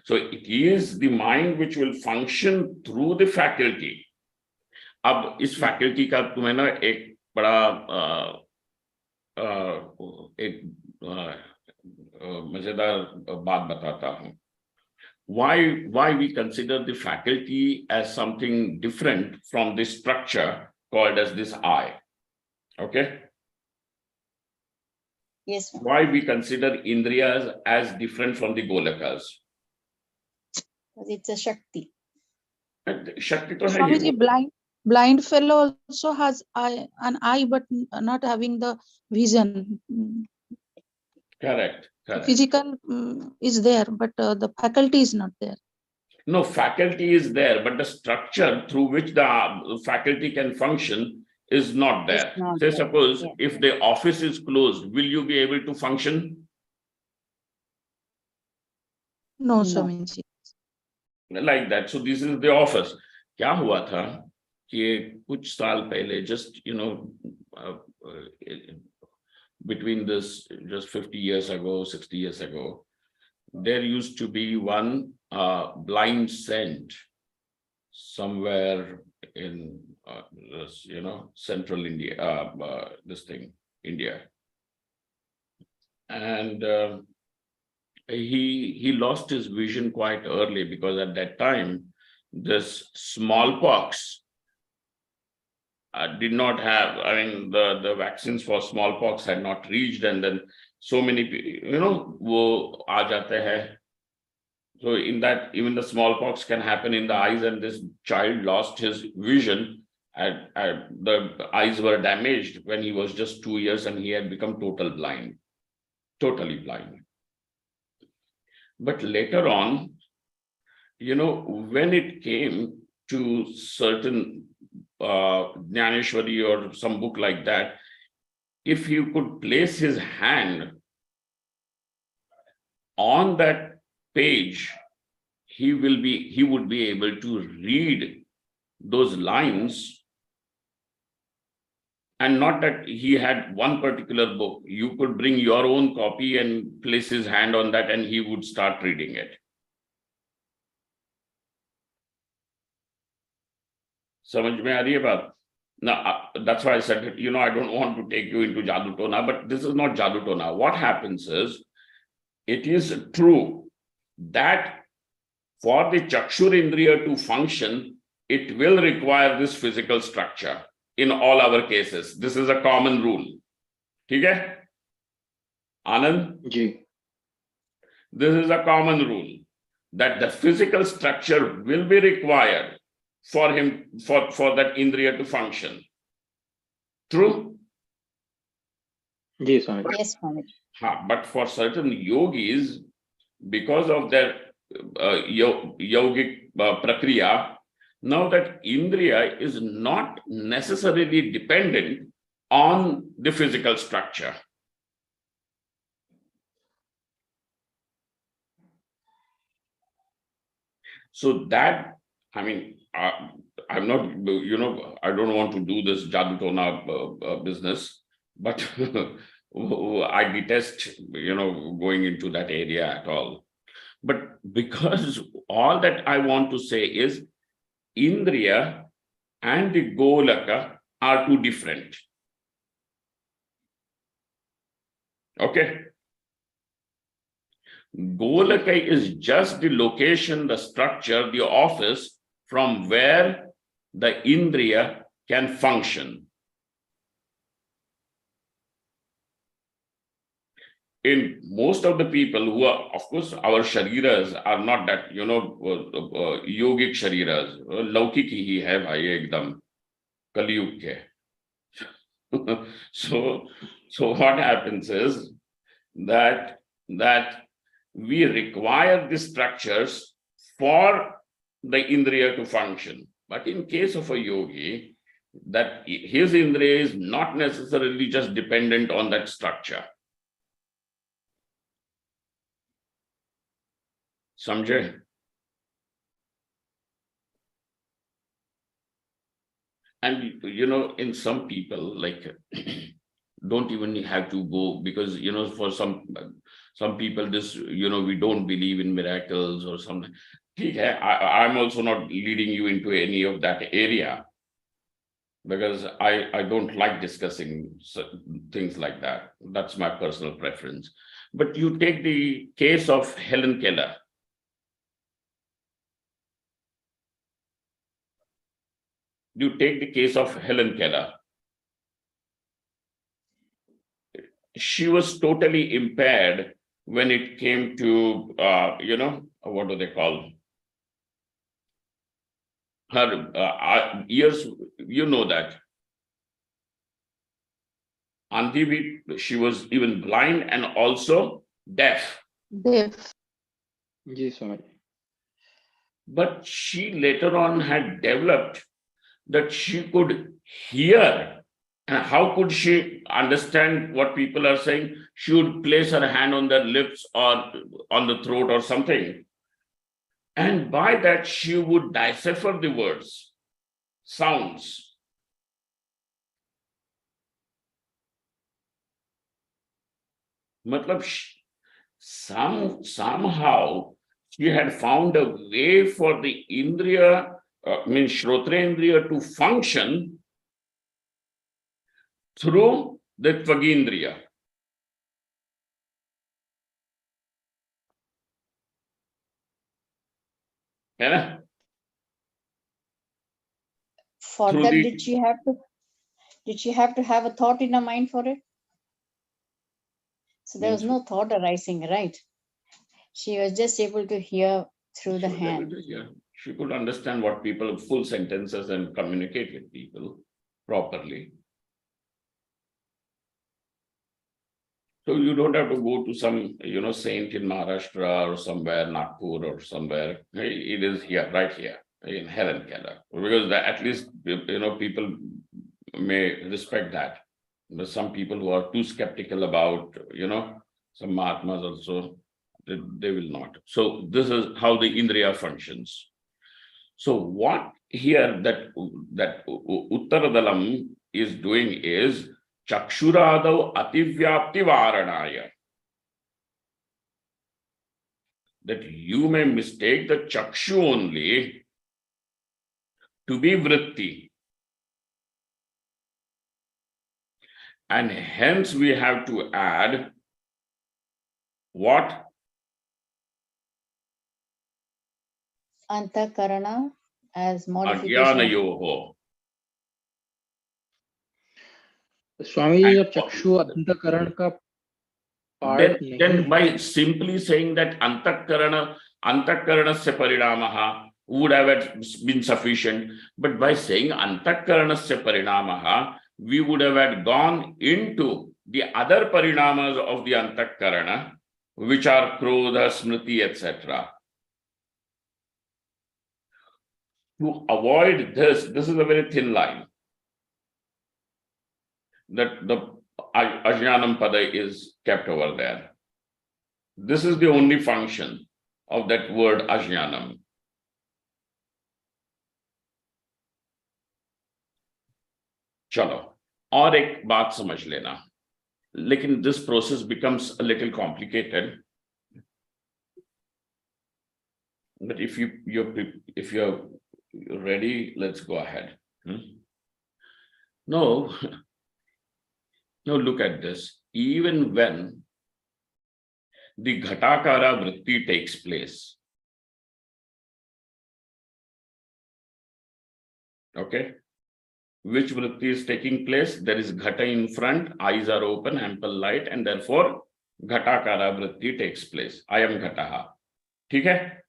[SPEAKER 1] So it is the mind which will function through the faculty. अब इस faculty का तुम्हें ना एक बड़ा एक मजेदार बात बताता हूँ. Why we consider the faculty as something different from the structure called as this eye? Okay.
[SPEAKER 3] Yes.
[SPEAKER 1] Why we consider indriyas as different from the golakas?
[SPEAKER 3] It's a Shakti.
[SPEAKER 1] Shakti to hai
[SPEAKER 4] Swamiji, blind fellow also has an eye, but not having the vision.
[SPEAKER 1] Correct.
[SPEAKER 4] Physical is there, but the faculty is not there.
[SPEAKER 1] No, faculty is there, but the structure through which the faculty can function is not there. Say, suppose if the office is closed, will you be able to function?
[SPEAKER 4] No, Swamiji.
[SPEAKER 1] Like that. So this is the office. क्या हुआ था कि कुछ साल पहले, just between this, just 50 years ago, 60 years ago, there used to be one blind saint somewhere in central India, India, and he lost his vision quite early because at that time this smallpox did not have, the vaccines for smallpox had not reached, and then so many people, wo aa jate hai. So in that, even the smallpox can happen in the eyes, and this child lost his vision, and the eyes were damaged when he was just 2 years, and he had become totally blind. But later on, when it came to certain Jnaneshwari or some book like that, if you could place his hand on that page, he would be able to read those lines, and not that he had one particular book. You could bring your own copy and place his hand on that, and he would start reading it. Samajh mein aa rahi hai baat? Now, that's why I said, I don't want to take you into Jadoo Tona, but this is not Jadoo Tona. What happens is, it is true that for the Chakshur Indriya to function, it will require this physical structure in all our cases. This is a common rule. Okay? Anand?
[SPEAKER 2] Ji.
[SPEAKER 1] This is a common rule that the physical structure will be required for him, for that Indriya to function. True?
[SPEAKER 2] Ji Swami.
[SPEAKER 3] Yes, Swami.
[SPEAKER 1] But for certain yogis, because of their yogic prakriya, now that Indriya is not necessarily dependent on the physical structure. So that, I mean, I'm not, I don't want to do this Jadutona business, but I detest, going into that area at all. But because all that I want to say is Indriya and the Golaka are two different. Okay. Golaka is just the location, the structure, the office from where the Indriya can function. In most of the people who are, of course, our shariras are not that, yogic shariras. Laukik hi hai bhai ekdam, Kaliyug ke. So what happens is that we require the structures for the Indriya to function. But in case of a yogi, that his Indriya is not necessarily just dependent on that structure. Samjhe? And in some people, like don't even have to go, because for some people this, we don't believe in miracles or something. I'm also not leading you into any of that area, because I don't like discussing things like that. That's my personal preference. But you take the case of Helen Keller. You take the case of Helen Keller. She was totally impaired when it came to, what do they call? Her ears, that. Andhi, she was even blind and also deaf.
[SPEAKER 4] Deaf.
[SPEAKER 2] Ji Swami.
[SPEAKER 1] But she later on had developed that she could hear. And how could she understand what people are saying? She would place her hand on their lips or on the throat or something. And by that, she would decipher the words, sounds. Matlab, somehow she had found a way for the Indriya, Shrotrendriya to function through the Tvagindriya. Yeah?
[SPEAKER 3] For
[SPEAKER 1] Through
[SPEAKER 3] that,
[SPEAKER 1] the-
[SPEAKER 3] did she have to have a thought in her mind for it? So there was no thought arising, right? She was just able to hear through the hand.
[SPEAKER 1] She could understand what people, full sentences, and communicate with people properly. So you don't have to go to some, saint in Maharashtra or somewhere, Nagpur or somewhere. It is here, right here in Helen Keller, because at least, people may respect that. But some people who are too skeptical about, some Mahatmas also, they will not. So this is how the Indriya functions. So what here that Uttaradalam is doing is Chakshuradav Ativyapti Varanaya. That you may mistake the Chakshu only to be Vritti. And hence we have to add what?
[SPEAKER 3] Antakarana as modification.
[SPEAKER 1] Ajnanayoho.
[SPEAKER 2] Swami ji, जब चक्षु अंतःकरण का पार्ट नहीं,
[SPEAKER 1] then by simply saying that Antakarana se parinamaha would have been sufficient. But by saying Antakarana se parinamaha, we would have had gone into the other parinamas of the antakarana, which are krodha, smriti, etc. To avoid this is a very thin line, that the ajnanam pada is kept over there. This is the only function of that word ajnanam. चलो और एक बात समझ लेना, लेकिन this process becomes a little complicated. But if you're ready, let's go ahead. No, look at this. Even when the ghatakara vritti takes place, okay, which vritti is taking place? There is ghata in front, eyes are open, ample light, and therefore ghatakara vritti takes place. I am ghataha. ठीक है?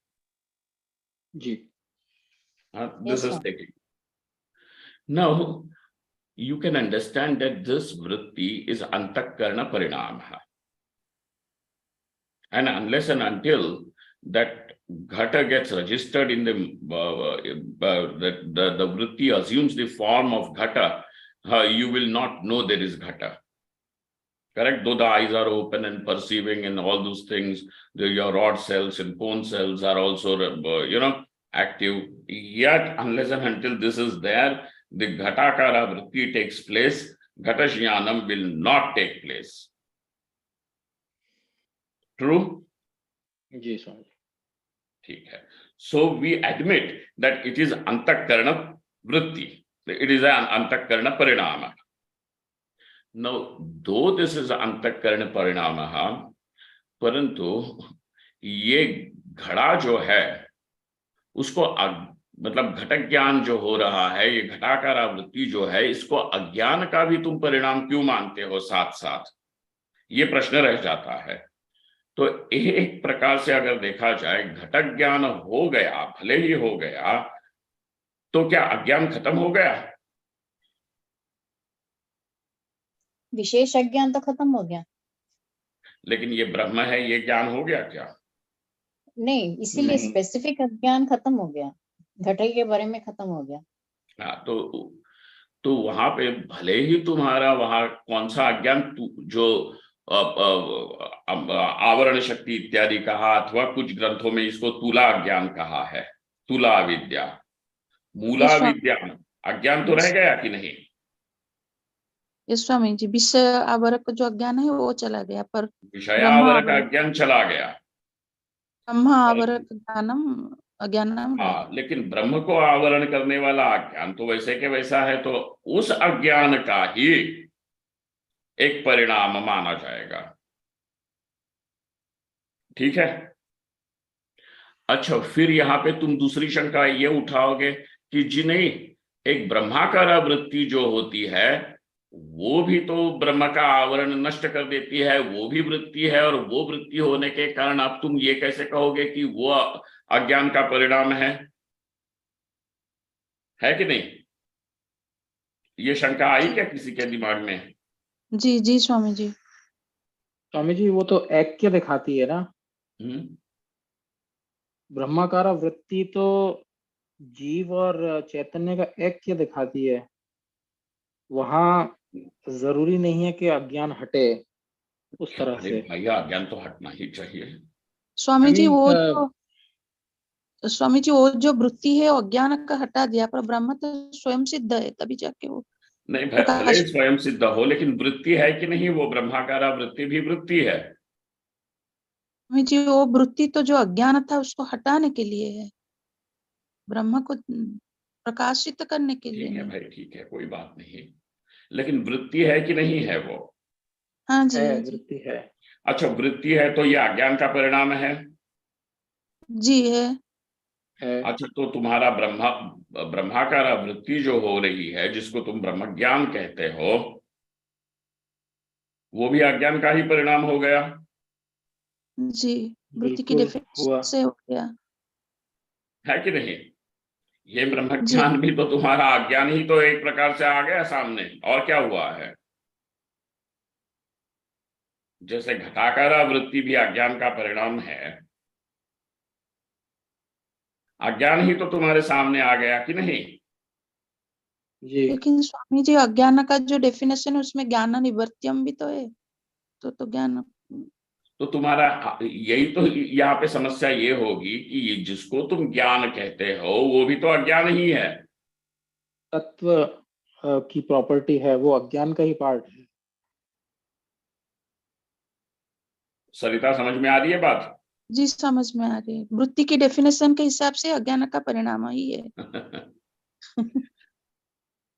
[SPEAKER 2] जी.
[SPEAKER 1] This is taking. Now, you can understand that this vritti is antakarana parinama. And unless and until that ghata gets registered in the vritti assumes the form of ghata, you will not know there is ghata. Correct? Though the eyes are open and perceiving and all those things, your rod cells and bone cells are also, active. Yet, unless and until this is there, the ghatakara vritti takes place, ghata jnanam will not take place. True?
[SPEAKER 2] जी स्वामी.
[SPEAKER 1] ठीक है. So we admit that it is antakarana vritti. It is an antakarana parinama. Now, though this is antakarana parinama, परंतु ये घड़ा जो है उसको मतलब घटक ज्ञान जो हो रहा है, ये घटाकार वृत्ति जो है, इसको अज्ञान का भी तुम परिणाम क्यों मानते हो साथ साथ? ये प्रश्न रह जाता है. तो एक प्रकार से अगर देखा जाए, घटक ज्ञान हो गया, भले ही हो गया, तो क्या अज्ञान खत्म हो गया?
[SPEAKER 3] विशेष अज्ञान तो खत्म हो गया,
[SPEAKER 1] लेकिन ये ब्रह्म है, ये ज्ञान हो गया क्या?
[SPEAKER 3] नहीं, इसीलिए स्पेसिफिक अज्ञान खत्म हो गया, घटे के बारे में खत्म हो गया.
[SPEAKER 1] हाँ, तो वहां पे भले ही तुम्हारा वहां कौन सा अज्ञान जो आवरण शक्ति इत्यादि कहा, अथवा कुछ ग्रंथों में इसको तुला अज्ञान कहा है, तुला विद्या, मूला विद्या, अज्ञान तो रह गया कि नहीं?
[SPEAKER 4] यस स्वामी जी, विषय आवरक जो अज्ञान है वो चला गया, पर
[SPEAKER 1] विषय आवरक अज्ञान चला गया,
[SPEAKER 4] ब्रह्म आवरक ज्ञानम अज्ञानम.
[SPEAKER 1] हाँ, लेकिन ब्रह्म को आवरण करने वाला अज्ञान तो वैसे के वैसा है, तो उस अज्ञान का ही एक परिणाम माना जाएगा. ठीक है? अच्छा, फिर यहां पे तुम दूसरी शंका ये उठाओगे कि जी नहीं, एक ब्रह्माकार वृत्ति जो होती है वो भी तो ब्रह्म का आवरण नष्ट कर देती है, वो भी वृत्ति है, और वो वृत्ति होने के कारण अब तुम ये कैसे कहोगे कि वो अज्ञान का परिणाम है कि नहीं? ये शंका आई क्या किसी के दिमाग में?
[SPEAKER 4] जी जी स्वामी जी.
[SPEAKER 2] स्वामी जी, वो तो ऐक्य दिखाती है ना. ब्रह्माकार वृत्ति तो जीव और चैतन्य का ऐक्य दिखाती है. वहां जरूरी नहीं है कि अज्ञान हटे उस तरह से.
[SPEAKER 1] भैया, अज्ञान तो हटना ही चाहिए
[SPEAKER 4] स्वामी जी. स्वामी जी, वो जो वृत्ति है वो अज्ञान का हटा दिया, पर ब्रह्म तो स्वयं सिद्ध है, तभी जाके वो
[SPEAKER 1] नहीं. भले स्वयं सिद्ध हो, लेकिन वृत्ति है कि नहीं? वो ब्रह्माकार वृत्ति भी वृत्ति है.
[SPEAKER 4] स्वामी जी, वो वृत्ति तो जो अज्ञान था उसको हटाने के लिए है, ब्रह्म को प्रकाशित करने के लिए.
[SPEAKER 1] ठीक है भाई, ठीक है, कोई बात नहीं, लेकिन वृत्ति है कि नहीं है वो?
[SPEAKER 4] हाँ जी,
[SPEAKER 2] वृत्ति है.
[SPEAKER 1] अच्छा, वृत्ति है तो ये अज्ञान का परिणाम है?
[SPEAKER 4] जी है.
[SPEAKER 1] अच्छा, तो तुम्हारा ब्रह्माकार वृत्ति जो हो रही है, जिसको तुम ब्रह्म ज्ञान कहते हो, वो भी अज्ञान का ही परिणाम हो गया?
[SPEAKER 4] जी, वृत्ति की डिफेक्ट से हो गया
[SPEAKER 1] है कि नहीं? ये ब्रह्म ज्ञान भी तो तुम्हारा अज्ञान ही तो एक प्रकार से आ गया सामने, और क्या हुआ है? जैसे घटाकारा वृत्ति भी अज्ञान का परिणाम है। अज्ञान ही तो तुम्हारे सामने आ गया कि नहीं?
[SPEAKER 2] जी
[SPEAKER 4] लेकिन स्वामी जी अज्ञान का जो डेफिनेशन है उसमें ज्ञान निवर्त्यम भी तो है, तो ज्ञान।
[SPEAKER 1] तो तुम्हारा यही तो यहाँ पे समस्या ये होगी कि ये जिसको तुम ज्ञान कहते हो वो भी तो अज्ञान ही है।
[SPEAKER 2] तत्व की प्रॉपर्टी है, वो अज्ञान का ही पार्ट है।
[SPEAKER 1] सरिता समझ में आ रही है बात?
[SPEAKER 4] जी समझ में आ रही है, वृत्ति की डेफिनेशन के हिसाब से अज्ञान का परिणाम ही है।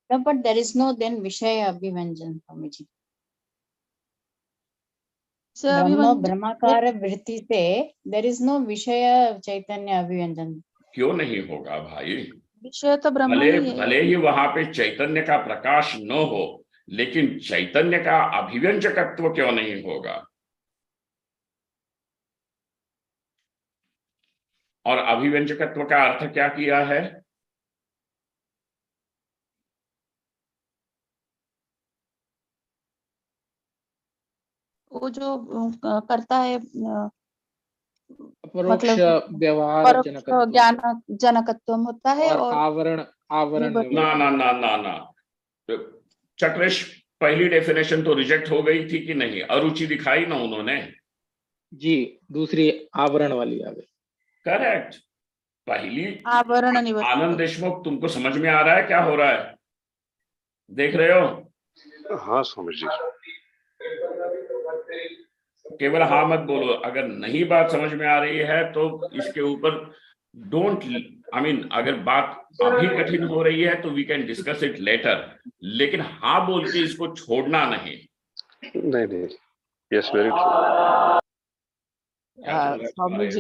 [SPEAKER 3] No, but there is no then Vishaya Abhivanjan, Swamiji. ब्रह्म ब्रह्माकार वृत्ति से there is no विषय चैतन्य अभिव्यंजन।
[SPEAKER 1] क्यों नहीं होगा भाई?
[SPEAKER 4] विषय तो ब्रह्म
[SPEAKER 1] भले
[SPEAKER 4] ही है।
[SPEAKER 1] भले ही वहां पे चैतन्य का प्रकाश न हो, लेकिन चैतन्य का अभिव्यंजकत्व क्यों नहीं होगा? और अभिव्यंजकत्व का अर्थ क्या किया है?
[SPEAKER 4] वो जो करता है
[SPEAKER 2] परोक्ष
[SPEAKER 4] मतलब
[SPEAKER 2] व्यवहार
[SPEAKER 4] परोक्ष
[SPEAKER 2] जनकत्व
[SPEAKER 4] ज्ञान जनकत्व होता है
[SPEAKER 2] और आवरण आवरण
[SPEAKER 1] ना ना ना ना ना, चक्रेश पहली डेफिनेशन तो रिजेक्ट हो गई थी कि नहीं? अरुचि दिखाई ना उन्होंने।
[SPEAKER 2] जी, दूसरी आवरण वाली आ गई।
[SPEAKER 1] करेक्ट। पहली
[SPEAKER 4] आवरण
[SPEAKER 1] आनंद
[SPEAKER 4] निवर्त।
[SPEAKER 1] देशमुख, तुमको समझ में आ रहा है क्या हो रहा है? देख रहे हो?
[SPEAKER 6] हाँ स्वामी जी।
[SPEAKER 1] केवल हाँ मत बोलो, अगर नहीं बात समझ में आ रही है तो इसके ऊपर डोंट, आई मीन अगर बात अभी कठिन हो रही है तो we can discuss it later, लेकिन हाँ बोल के इसको छोड़ना नहीं।
[SPEAKER 6] नहीं, यस वेरी
[SPEAKER 5] स्वामी जी,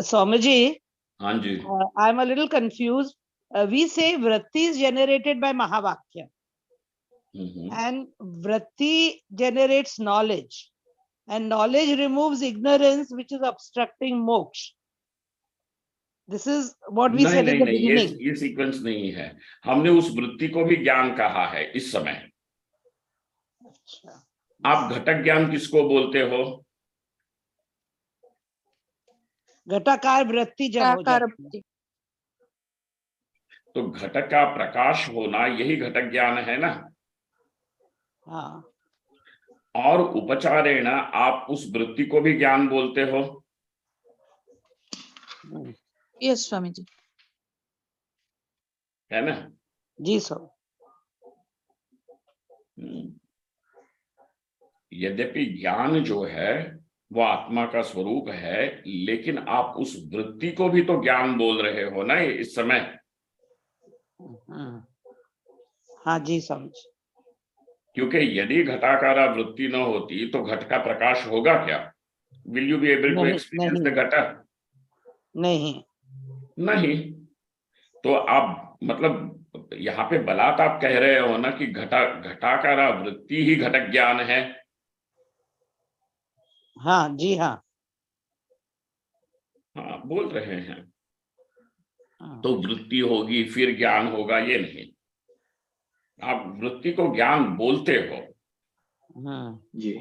[SPEAKER 5] स्वामी जी,
[SPEAKER 1] हाँ जी,
[SPEAKER 5] I am a little confuse. We say वृत्ति इज जनरेटेड बाय महावाक्य and vritti generates knowledge, and knowledge removes ignorance, which is obstructing moksha. This is what we said in the beginning.
[SPEAKER 1] ये सीक्वेंस नहीं है। हमने उस वृत्ति को भी ज्ञान कहा है इस समय। आप घटक ज्ञान किसको बोलते हो?
[SPEAKER 5] घटाकार वृत्ति जब हो जाती है
[SPEAKER 1] तो घटक का प्रकाश होना यही घटक ज्ञान है ना।
[SPEAKER 5] हाँ,
[SPEAKER 1] और उपचारेण आप उस वृत्ति को भी ज्ञान बोलते हो।
[SPEAKER 4] यस स्वामी जी,
[SPEAKER 1] है ना?
[SPEAKER 5] जी सर।
[SPEAKER 1] यद्यपि ज्ञान जो है वो आत्मा का स्वरूप है, लेकिन आप उस वृत्ति को भी तो ज्ञान बोल रहे हो ना इस समय।
[SPEAKER 5] हाँ जी समझ।
[SPEAKER 1] क्योंकि यदि घटाकारा वृत्ति न होती तो घट का प्रकाश होगा क्या? Will you be able to experience the घट? नहीं। तो आप मतलब यहाँ पे बलात् आप कह रहे हो ना कि घटाकारा वृत्ति ही घटक ज्ञान है।
[SPEAKER 5] हाँ जी, हाँ
[SPEAKER 1] हाँ बोल रहे हैं। तो वृत्ति होगी फिर ज्ञान होगा, ये नहीं। आप वृत्ति को ज्ञान बोलते हो।
[SPEAKER 2] जी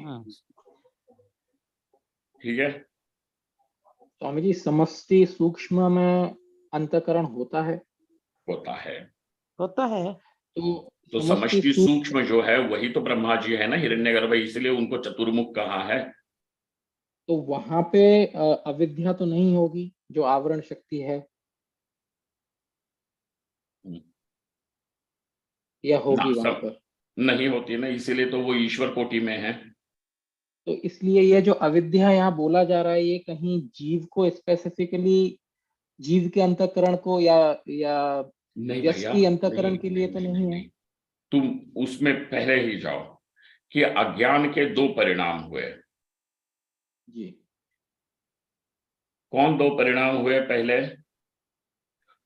[SPEAKER 1] ठीक है
[SPEAKER 2] स्वामी जी, समष्टि सूक्ष्म में अंतःकरण होता है?
[SPEAKER 1] होता है।
[SPEAKER 2] तो
[SPEAKER 1] समष्टि सूक्ष्म जो है वही तो ब्रह्मा जी है ना, हिरण्यगर्भ, इसलिए उनको चतुर्मुख कहा है।
[SPEAKER 2] तो वहां पे अविद्या तो नहीं होगी जो आवरण शक्ति है, या होगी वहां पर?
[SPEAKER 1] नहीं होती ना, इसीलिए तो वो ईश्वर कोटि में है।
[SPEAKER 2] तो इसलिए ये जो अविद्या यहाँ बोला जा रहा है, ये कहीं जीव को स्पेसिफिकली, जीव के अंतःकरण को या
[SPEAKER 1] नहीं भैया,
[SPEAKER 2] व्यष्टि अंतःकरण के लिए तो नहीं है।
[SPEAKER 1] तुम उसमें पहले ही जाओ कि अज्ञान के दो परिणाम हुए।
[SPEAKER 2] जी,
[SPEAKER 1] कौन दो परिणाम हुए? पहले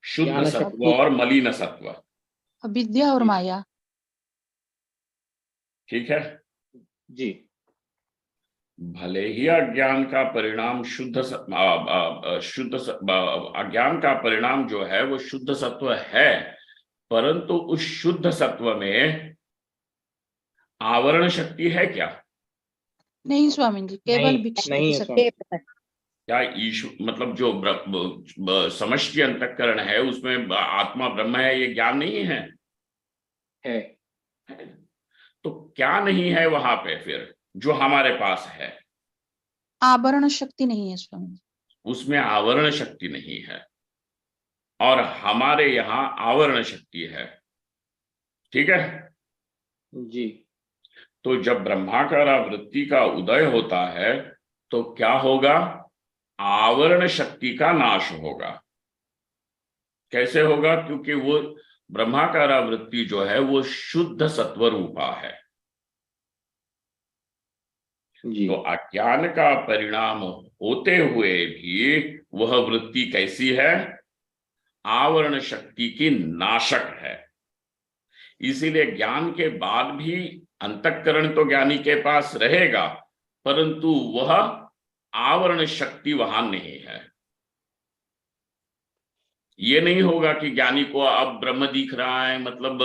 [SPEAKER 1] शुद्ध सत्व और मलिन सत्व।
[SPEAKER 4] अविद्या और माया।
[SPEAKER 1] ठीक है
[SPEAKER 2] जी।
[SPEAKER 1] भले ही अज्ञान का परिणाम अज्ञान का परिणाम जो है वो शुद्ध सत्व है, परंतु उस शुद्ध सत्व में आवरण शक्ति है क्या?
[SPEAKER 4] नहीं स्वामी जी, केवल
[SPEAKER 2] नहीं,
[SPEAKER 4] विक्षेप
[SPEAKER 2] नहीं है
[SPEAKER 4] शक्ति।
[SPEAKER 2] स्वामी।
[SPEAKER 1] क्या ईश्वर मतलब जो समष्टि अंतःकरण है उसमें आत्मा ब्रह्म है, ये ज्ञान नहीं है?
[SPEAKER 2] है।
[SPEAKER 1] तो क्या नहीं है वहां पे फिर जो हमारे पास है?
[SPEAKER 4] आवरण शक्ति नहीं है स्वामी जी।
[SPEAKER 1] उसमें आवरण शक्ति नहीं है और हमारे यहाँ आवरण शक्ति है। ठीक है।
[SPEAKER 2] जी।
[SPEAKER 1] तो जब ब्रह्माकार वृत्ति का उदय होता है तो क्या होगा? आवरण शक्ति का नाश होगा। कैसे होगा? क्योंकि वो ब्रह्माकार वृत्ति जो है वो शुद्ध सत्व रूपा है।
[SPEAKER 2] जी।
[SPEAKER 1] तो अज्ञान का परिणाम होते हुए भी वह वृत्ति कैसी है? आवरण शक्ति की नाशक है। इसीलिए ज्ञान के बाद भी अंतःकरण तो ज्ञानी के पास रहेगा, परंतु वह आवरण शक्ति वहां नहीं है। ये नहीं होगा कि ज्ञानी को अब ब्रह्म दिख रहा है, मतलब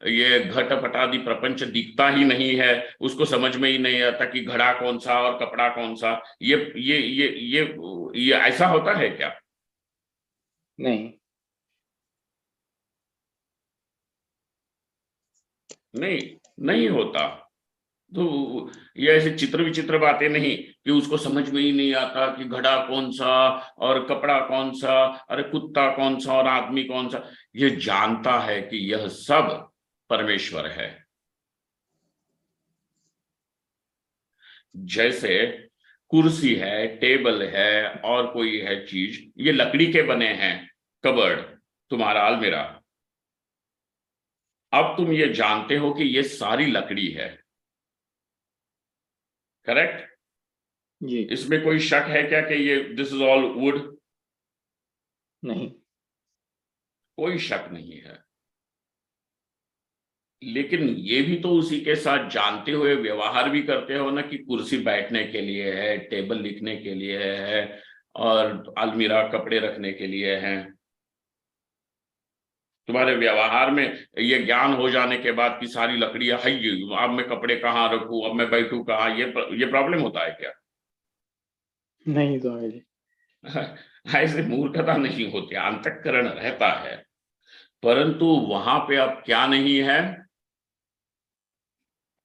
[SPEAKER 1] ये घट पटादि प्रपंच दिखता ही नहीं है, उसको समझ में ही नहीं आता कि घड़ा कौन सा और कपड़ा कौन सा। ये ऐसा होता है क्या?
[SPEAKER 2] नहीं।
[SPEAKER 1] नहीं, नहीं होता। तो ये ऐसे चित्र विचित्र बातें नहीं कि उसको समझ में ही नहीं आता कि घड़ा कौन सा और कपड़ा कौन सा, अरे कुत्ता कौन सा और आदमी कौन सा। ये जानता है कि यह सब परमेश्वर है। जैसे कुर्सी है, टेबल है और कोई है चीज, ये लकड़ी के बने हैं। कबर्ड, तुम्हारा अलमीरा, अब तुम ये जानते हो कि ये सारी लकड़ी है। करेक्ट?
[SPEAKER 2] जी।
[SPEAKER 1] इसमें कोई शक है क्या कि ये दिस इज ऑल वुड?
[SPEAKER 2] नहीं।
[SPEAKER 1] कोई शक नहीं है। लेकिन ये भी तो उसी के साथ जानते हुए व्यवहार भी करते हो ना कि कुर्सी बैठने के लिए है, टेबल लिखने के लिए है और अलमीरा कपड़े रखने के लिए है। तुम्हारे व्यवहार में ये ज्ञान हो जाने के बाद कि सारी लकड़ियां है, अब मैं कपड़े कहाँ रखूं, अब मैं बैठूं कहाँ, ये प्रॉब्लम होता है क्या?
[SPEAKER 2] नहीं स्वामी जी।
[SPEAKER 1] ऐसे मूर्खता नहीं होती, अंतःकरण रहता है, परंतु वहां पे अब क्या नहीं है?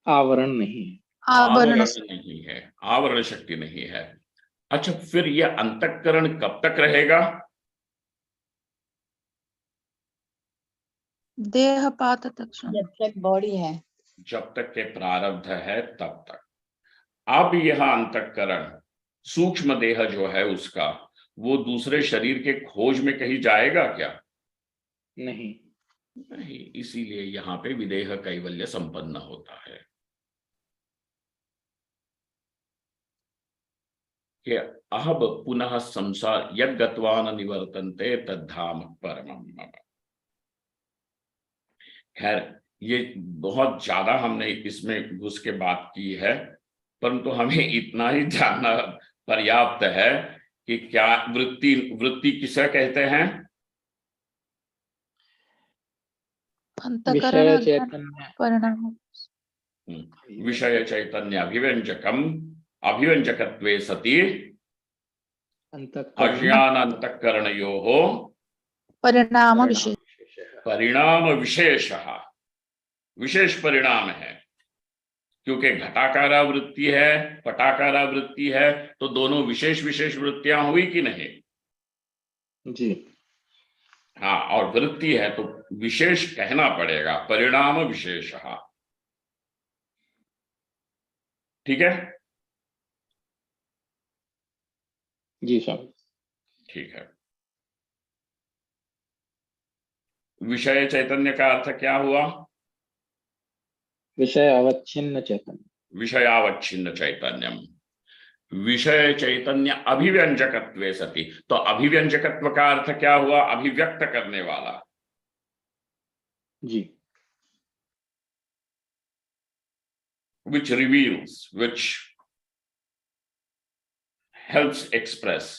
[SPEAKER 2] आवरण नहीं है।
[SPEAKER 4] आवरण
[SPEAKER 1] आवरण नहीं है, आवरण शक्ति नहीं है। अच्छा, फिर यह अंतःकरण कब तक रहेगा?
[SPEAKER 4] देहपात तक स्वामी।
[SPEAKER 3] जब तक बॉडी है।
[SPEAKER 1] जब तक के प्रारब्ध है तब तक। अब यह अंतःकरण सूक्ष्म देह जो है उसका, वो दूसरे शरीर के खोज में कहीं जाएगा क्या?
[SPEAKER 2] नहीं।
[SPEAKER 1] नहीं। इसीलिए यहाँ पे विदेह कैवल्य संपन्न होता है कि अब पुनः संसार यद्गत्वान निवर्तन्ते तद्धाम परमम मम। खैर, ये बहुत ज्यादा हमने इसमें घुस के बात की है, परंतु हमें इतना ही जानना पर्याप्त है कि क्या वृत्ति, वृत्ति किसे कहते हैं?
[SPEAKER 4] अंतःकरण
[SPEAKER 2] विषय
[SPEAKER 4] अज्ञान
[SPEAKER 2] चैतन्य।
[SPEAKER 4] परिणाम।
[SPEAKER 1] विषय चैतन्य अभिव्यंजकम, अभिव्यंजकत्वे सति
[SPEAKER 2] अंतःकरण
[SPEAKER 1] अज्ञान अंतःकरणयोः
[SPEAKER 4] परिणाम विषय।
[SPEAKER 1] परिणाम विशेष, विशेष परिणाम है। क्योंकि घटाकारा वृत्ति है, पटाकारा वृत्ति है, तो दोनों विशेष विशेष वृत्तियां हुई कि नहीं?
[SPEAKER 2] जी।
[SPEAKER 1] हाँ, और वृत्ति है तो विशेष कहना पड़ेगा, परिणाम विशेष। ठीक है?
[SPEAKER 2] जी स्वामी।
[SPEAKER 1] ठीक है। विषय चैतन्य का अर्थ क्या हुआ?
[SPEAKER 2] विषय अवच्छिन्न चैतन्य।
[SPEAKER 1] विषयावच्छिन्न चैतन्यम। विषय चैतन्य अभिव्यंजकत्वे सति, तो अभिव्यंजकत्व का अर्थ क्या हुआ? अभिव्यक्त करने वाला।
[SPEAKER 2] जी।
[SPEAKER 1] which reveals, which helps express,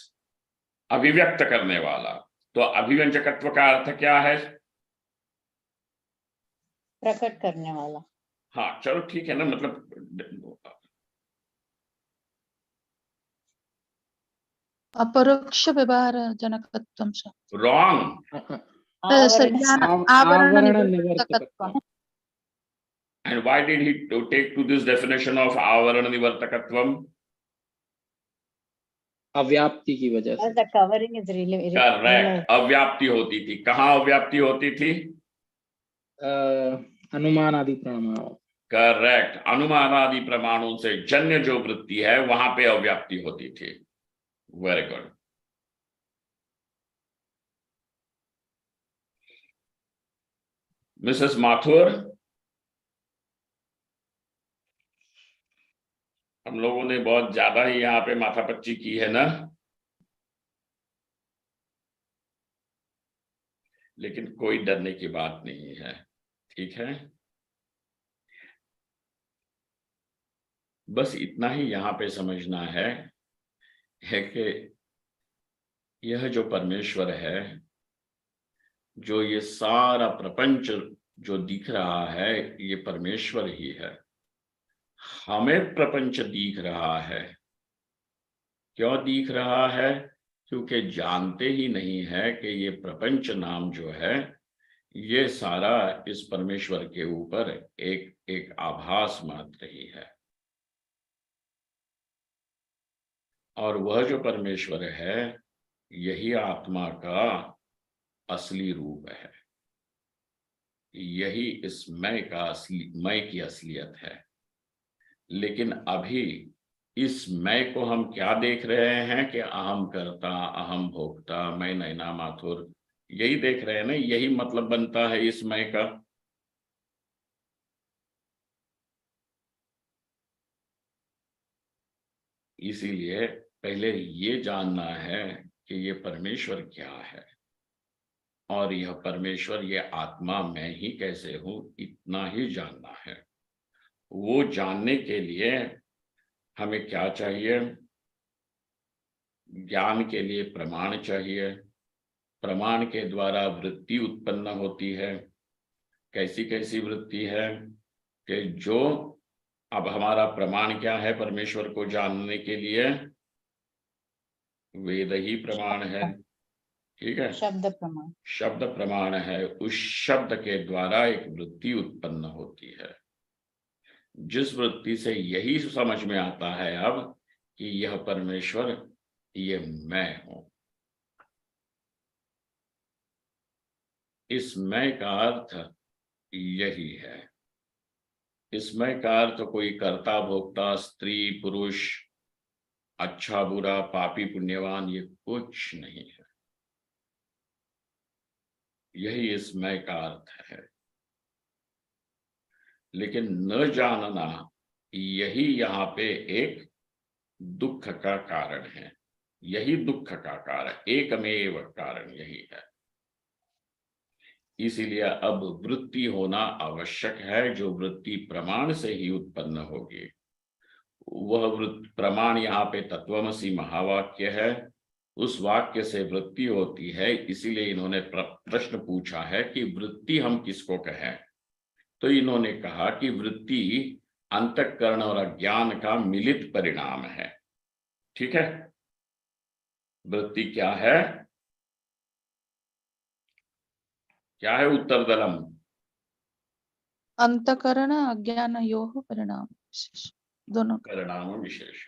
[SPEAKER 1] अभिव्यक्त करने वाला। तो अभिव्यंजकत्व का अर्थ क्या है?
[SPEAKER 3] प्रकट करने वाला।
[SPEAKER 1] हाँ चलो ठीक है ना, मतलब
[SPEAKER 4] अपरोक्ष व्यवहार जनकत्वं च।
[SPEAKER 1] Wrong.
[SPEAKER 4] आवरण
[SPEAKER 2] आवरण
[SPEAKER 4] निवर्तकत्वम्।
[SPEAKER 1] And why did he take to this definition of avarana nivartakatvam?
[SPEAKER 2] अव्याप्ति की वजह से।
[SPEAKER 3] The covering is really
[SPEAKER 1] Correct. अव्याप्ति होती थी। कहाँ अव्याप्ति होती थी?
[SPEAKER 2] अनुमान आदि प्रमाणों।
[SPEAKER 1] करेक्ट। अनुमान आदि प्रमाणों से जन्य जो वृत्ति है वहां पे अव्याप्ति होती थी। Very good. मिसेस माथुर, हम लोगों ने बहुत ज्यादा ही यहाँ पे माथापच्ची की है ना, लेकिन कोई डरने की बात नहीं है, ठीक है। बस इतना ही यहाँ पे समझना है कि यह जो परमेश्वर है, जो ये सारा प्रपंच जो दिख रहा है, ये परमेश्वर ही है। हमें प्रपंच दिख रहा है। क्यों दिख रहा है? क्योंकि जानते ही नहीं है कि ये प्रपंच नाम जो है, ये सारा इस परमेश्वर के ऊपर एक एक आभास मात्र ही है। और वह जो परमेश्वर है, यही आत्मा का असली रूप है। यही इस मैं का असली, मैं की असलियत है। लेकिन अभी इस मैं को हम क्या देख रहे हैं कि अहम करता, अहम भोक्ता, मैं नैना माथुर, यही देख रहे हैं ना। यही मतलब बनता है इस मैं का। इसीलिए पहले ये जानना है कि ये परमेश्वर क्या है, और यह परमेश्वर, ये आत्मा मैं ही कैसे हूं, इतना ही जानना है। वो जानने के लिए हमें क्या चाहिए? ज्ञान के लिए प्रमाण चाहिए। प्रमाण के द्वारा वृत्ति उत्पन्न होती है। कैसी कैसी वृत्ति है? कि जो, अब हमारा प्रमाण क्या है परमेश्वर को जानने के लिए? वेद ही प्रमाण है, ठीक है।
[SPEAKER 3] शब्द प्रमाण।
[SPEAKER 1] शब्द प्रमाण है। उस शब्द के द्वारा एक वृत्ति उत्पन्न होती है, जिस वृत्ति से यही समझ में आता है अब कि यह परमेश्वर, ये मैं हूं। इस मैं का अर्थ यही है। इस मैं का अर्थ कोई कर्ता भोक्ता, स्त्री पुरुष, अच्छा बुरा, पापी पुण्यवान, ये कुछ नहीं है। यही इस मैं का अर्थ है। लेकिन न जानना, यही यहाँ पे एक दुख का कारण है। यही दुख का कारण, एकमेव कारण यही है। इसीलिए अब वृत्ति होना आवश्यक है, जो वृत्ति प्रमाण से ही उत्पन्न होगी। वह प्रमाण यहाँ पे तत्वमसि महावाक्य है। उस वाक्य से वृत्ति होती है। इसीलिए इन्होंने प्रश्न पूछा है कि वृत्ति हम किसको कहें। तो इन्होंने कहा कि वृत्ति अंतःकरण और अज्ञान का मिलित परिणाम है, ठीक है। वृत्ति क्या है? क्या है उत्तर दलम?
[SPEAKER 4] अंतःकरण अज्ञानयोः परिणाम विशेष, दोनों का
[SPEAKER 1] परिणाम विशेष।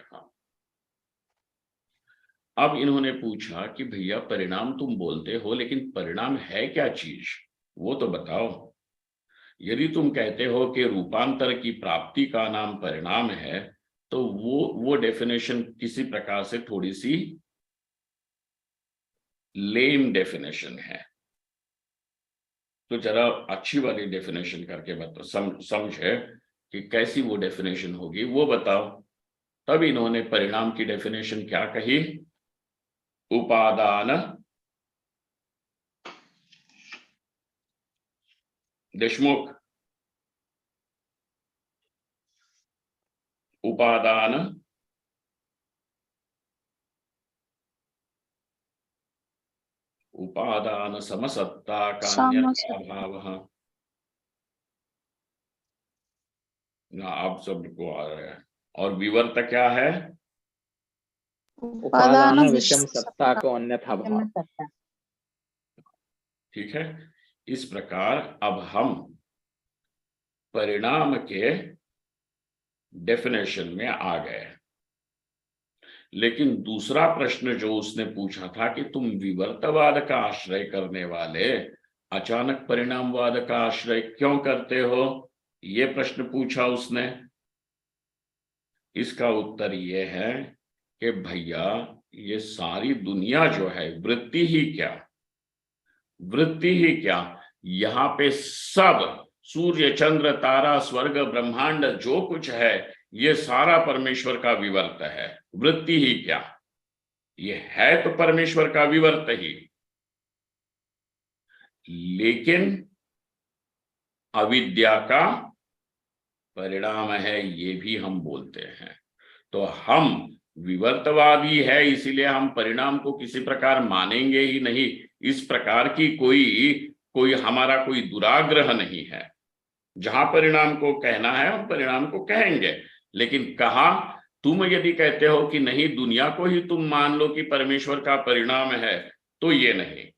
[SPEAKER 1] अब इन्होंने पूछा कि भैया परिणाम तुम बोलते हो, लेकिन परिणाम है क्या चीज, वो तो बताओ। यदि तुम कहते हो कि रूपांतर की प्राप्ति का नाम परिणाम है, तो वो डेफिनेशन किसी प्रकार से थोड़ी सी लेम डेफिनेशन है। तो जरा अच्छी वाली डेफिनेशन करके बताओ, समझे कि कैसी वो डेफिनेशन होगी, वो बताओ। तब इन्होंने परिणाम की डेफिनेशन क्या कही? उपादान, देशमुख, उपादान उपादान समसत्ता का अन्यथा भाव। ना आप सबको आ रहा है। और विवर्त क्या है?
[SPEAKER 2] उपादान विषम सत्ता को अन्यथा भाव।
[SPEAKER 3] सत्ता।
[SPEAKER 1] ठीक है, इस प्रकार अब हम परिणाम के डेफिनेशन में आ गए। लेकिन दूसरा प्रश्न जो उसने पूछा था कि तुम विवर्तवाद का आश्रय करने वाले अचानक परिणामवाद का आश्रय क्यों करते हो, ये प्रश्न पूछा उसने। इसका उत्तर ये है कि भैया ये सारी दुनिया जो है, वृत्ति ही क्या, वृत्ति ही क्या, यहाँ पे सब सूर्य चंद्र तारा स्वर्ग ब्रह्मांड जो कुछ है ये सारा परमेश्वर का विवर्त है। वृत्ति ही क्या, ये है तो परमेश्वर का विवर्त ही, लेकिन अविद्या का परिणाम है, ये भी हम बोलते हैं। तो हम विवर्तवादी है इसीलिए हम परिणाम को किसी प्रकार मानेंगे ही नहीं। इस प्रकार की कोई हमारा कोई दुराग्रह नहीं है। जहां परिणाम को कहना है हम परिणाम को कहेंगे, लेकिन कहा तुम यदि कहते हो कि नहीं दुनिया को ही तुम मान लो कि परमेश्वर का परिणाम है, तो ये नहीं।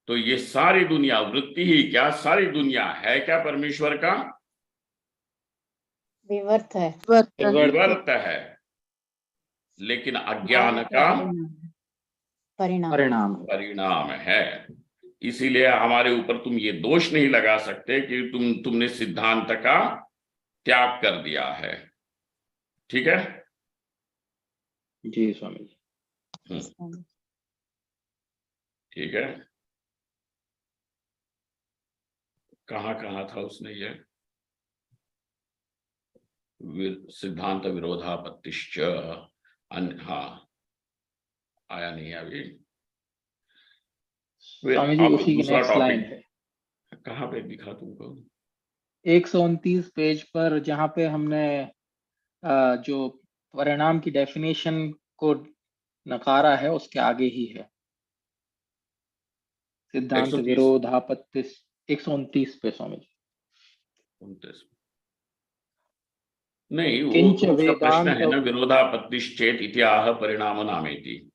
[SPEAKER 1] तो ये सारी दुनिया वृत्ति ही क्या, सारी दुनिया है क्या परमेश्वर का
[SPEAKER 3] विवर्त है,
[SPEAKER 1] विवर्त है, लेकिन अज्ञान का परिणाम है। इसीलिए हमारे ऊपर तुम ये दोष नहीं लगा सकते कि तुमने सिद्धांत का त्याग कर दिया है। ठीक है
[SPEAKER 2] जी स्वामी जी।
[SPEAKER 1] ठीक है, कहाँ था उसने ये सिद्धांत विरोधापत्तिश्च, हाँ आया नहीं अभी।
[SPEAKER 2] स्वामी जी उसी की नेक्स्ट लाइन है।
[SPEAKER 1] कहाँ पे दिखा तुमको?
[SPEAKER 2] 129 पेज पर, जहाँ पे हमने जो परिणाम की डेफिनेशन को नकारा है उसके आगे ही है सिद्धांत विरोधापत्ति। 129 पे स्वामी जी।
[SPEAKER 1] 29 नहीं, वो
[SPEAKER 2] किंच
[SPEAKER 1] तो उसका प्रश्न
[SPEAKER 2] वेदांत
[SPEAKER 1] है ना, विरोधापत्तिश्चेत इत्याह परिणाम नामेति।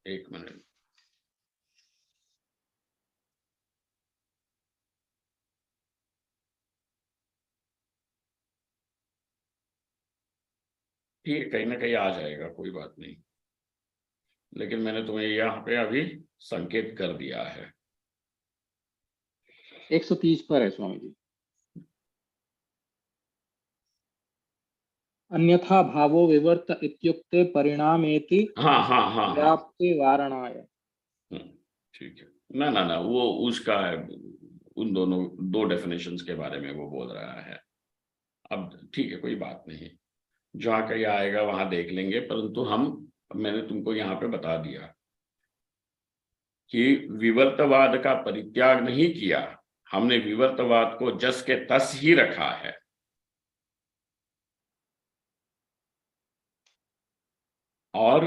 [SPEAKER 1] एक मिनट, ठीक है, कहीं ना कहीं आ जाएगा, कोई बात नहीं, लेकिन मैंने तुम्हें यहाँ पे अभी संकेत कर दिया है।
[SPEAKER 2] 130 पर है स्वामी जी। अन्यथा भावो विवर्त इत्युक्ते परिणामेति
[SPEAKER 1] हाँ
[SPEAKER 2] व्याप्ति वारणाय।
[SPEAKER 1] ठीक है, ना वो उसका है, उन दोनों दो डेफिनेशंस के बारे में वो बोल रहा है। अब ठीक है, कोई बात नहीं, जहाँ कहीं आएगा वहां देख लेंगे, परंतु मैंने तुमको यहाँ पे बता दिया कि विवर्तवाद का परित्याग नहीं किया हमने, विवर्तवाद को जस के तस ही रखा है। और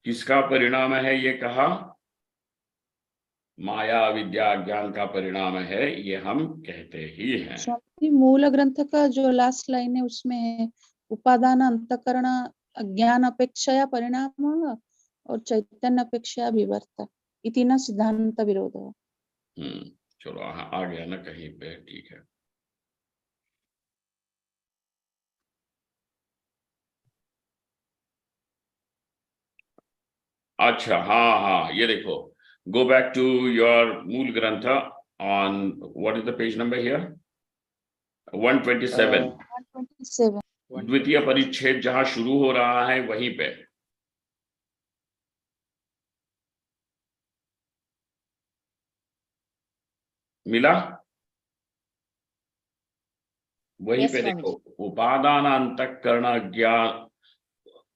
[SPEAKER 1] किसका परिणाम है ये कहा? माया विद्या ज्ञान का परिणाम है, ये हम कहते ही हैं।
[SPEAKER 4] मूल ग्रंथ का जो लास्ट लाइन है उसमें है उपादान अंतकरण अज्ञान अपेक्षया परिणाम और चैतन्य अपेक्षया विवर्त इति न सिद्धांत विरोध।
[SPEAKER 1] चलो आ गया ना कहीं पे, ठीक है। अच्छा हाँ, ये देखो, गो बैक टू योर मूल ग्रंथ on what is the page number here? 127 द्वितीय परिच्छेद जहां शुरू हो रहा है वहीं पे। मिला? वहीं पे देखो, उपादान अंतःकरण अज्ञान,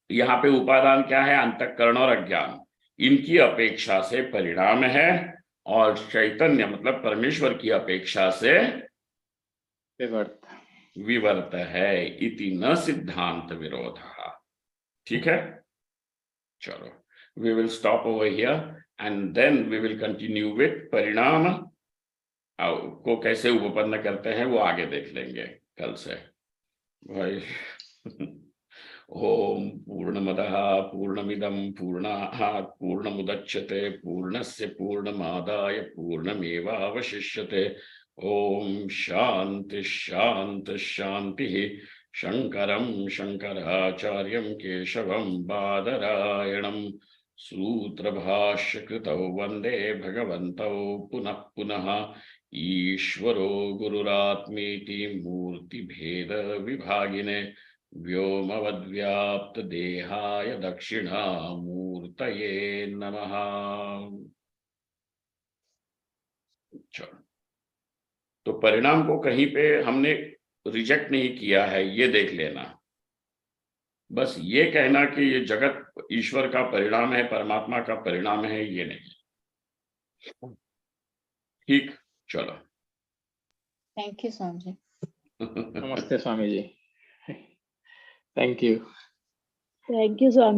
[SPEAKER 1] यहाँ पे उपादान क्या है? अंतःकरण और अज्ञान, इनकी अपेक्षा से परिणाम है, और चैतन्य मतलब परमेश्वर की अपेक्षा से विवर्त है। इति न सिद्धांत विरोध। ठीक है, चलो we will stop over here and then we will continue with परिणाम को कैसे उपपन्न करते हैं वो आगे देख लेंगे कल से। भाई ओम पूर्णमदः पूर्णमिदं पूर्णात् पूर्णमुदच्यते पूर्णस्य पूर्णमादाय पूर्णमेवावशिष्यते। ओम शांति शांति शांतिः। शंकरं शंकराचार्यं केशवं बादरायणं सूत्रभाष्यकृतौ वन्दे भगवन्तौ पुनः पुनः। ईश्वरो गुरुरात्मेति मूर्तिभेद विभागिने व्योमवद्व्याप्त देहाय दक्षिणामूर्तये नमः। चलो, तो परिणाम को कहीं पे हमने रिजेक्ट नहीं किया है, ये देख लेना। बस ये कहना कि ये जगत ईश्वर का परिणाम है, परमात्मा का परिणाम है, ये नहीं। ठीक, चलो।
[SPEAKER 3] Thank you, Swamiji.
[SPEAKER 2] नमस्ते Swami ji. Thank you.
[SPEAKER 7] Thank you, Swami.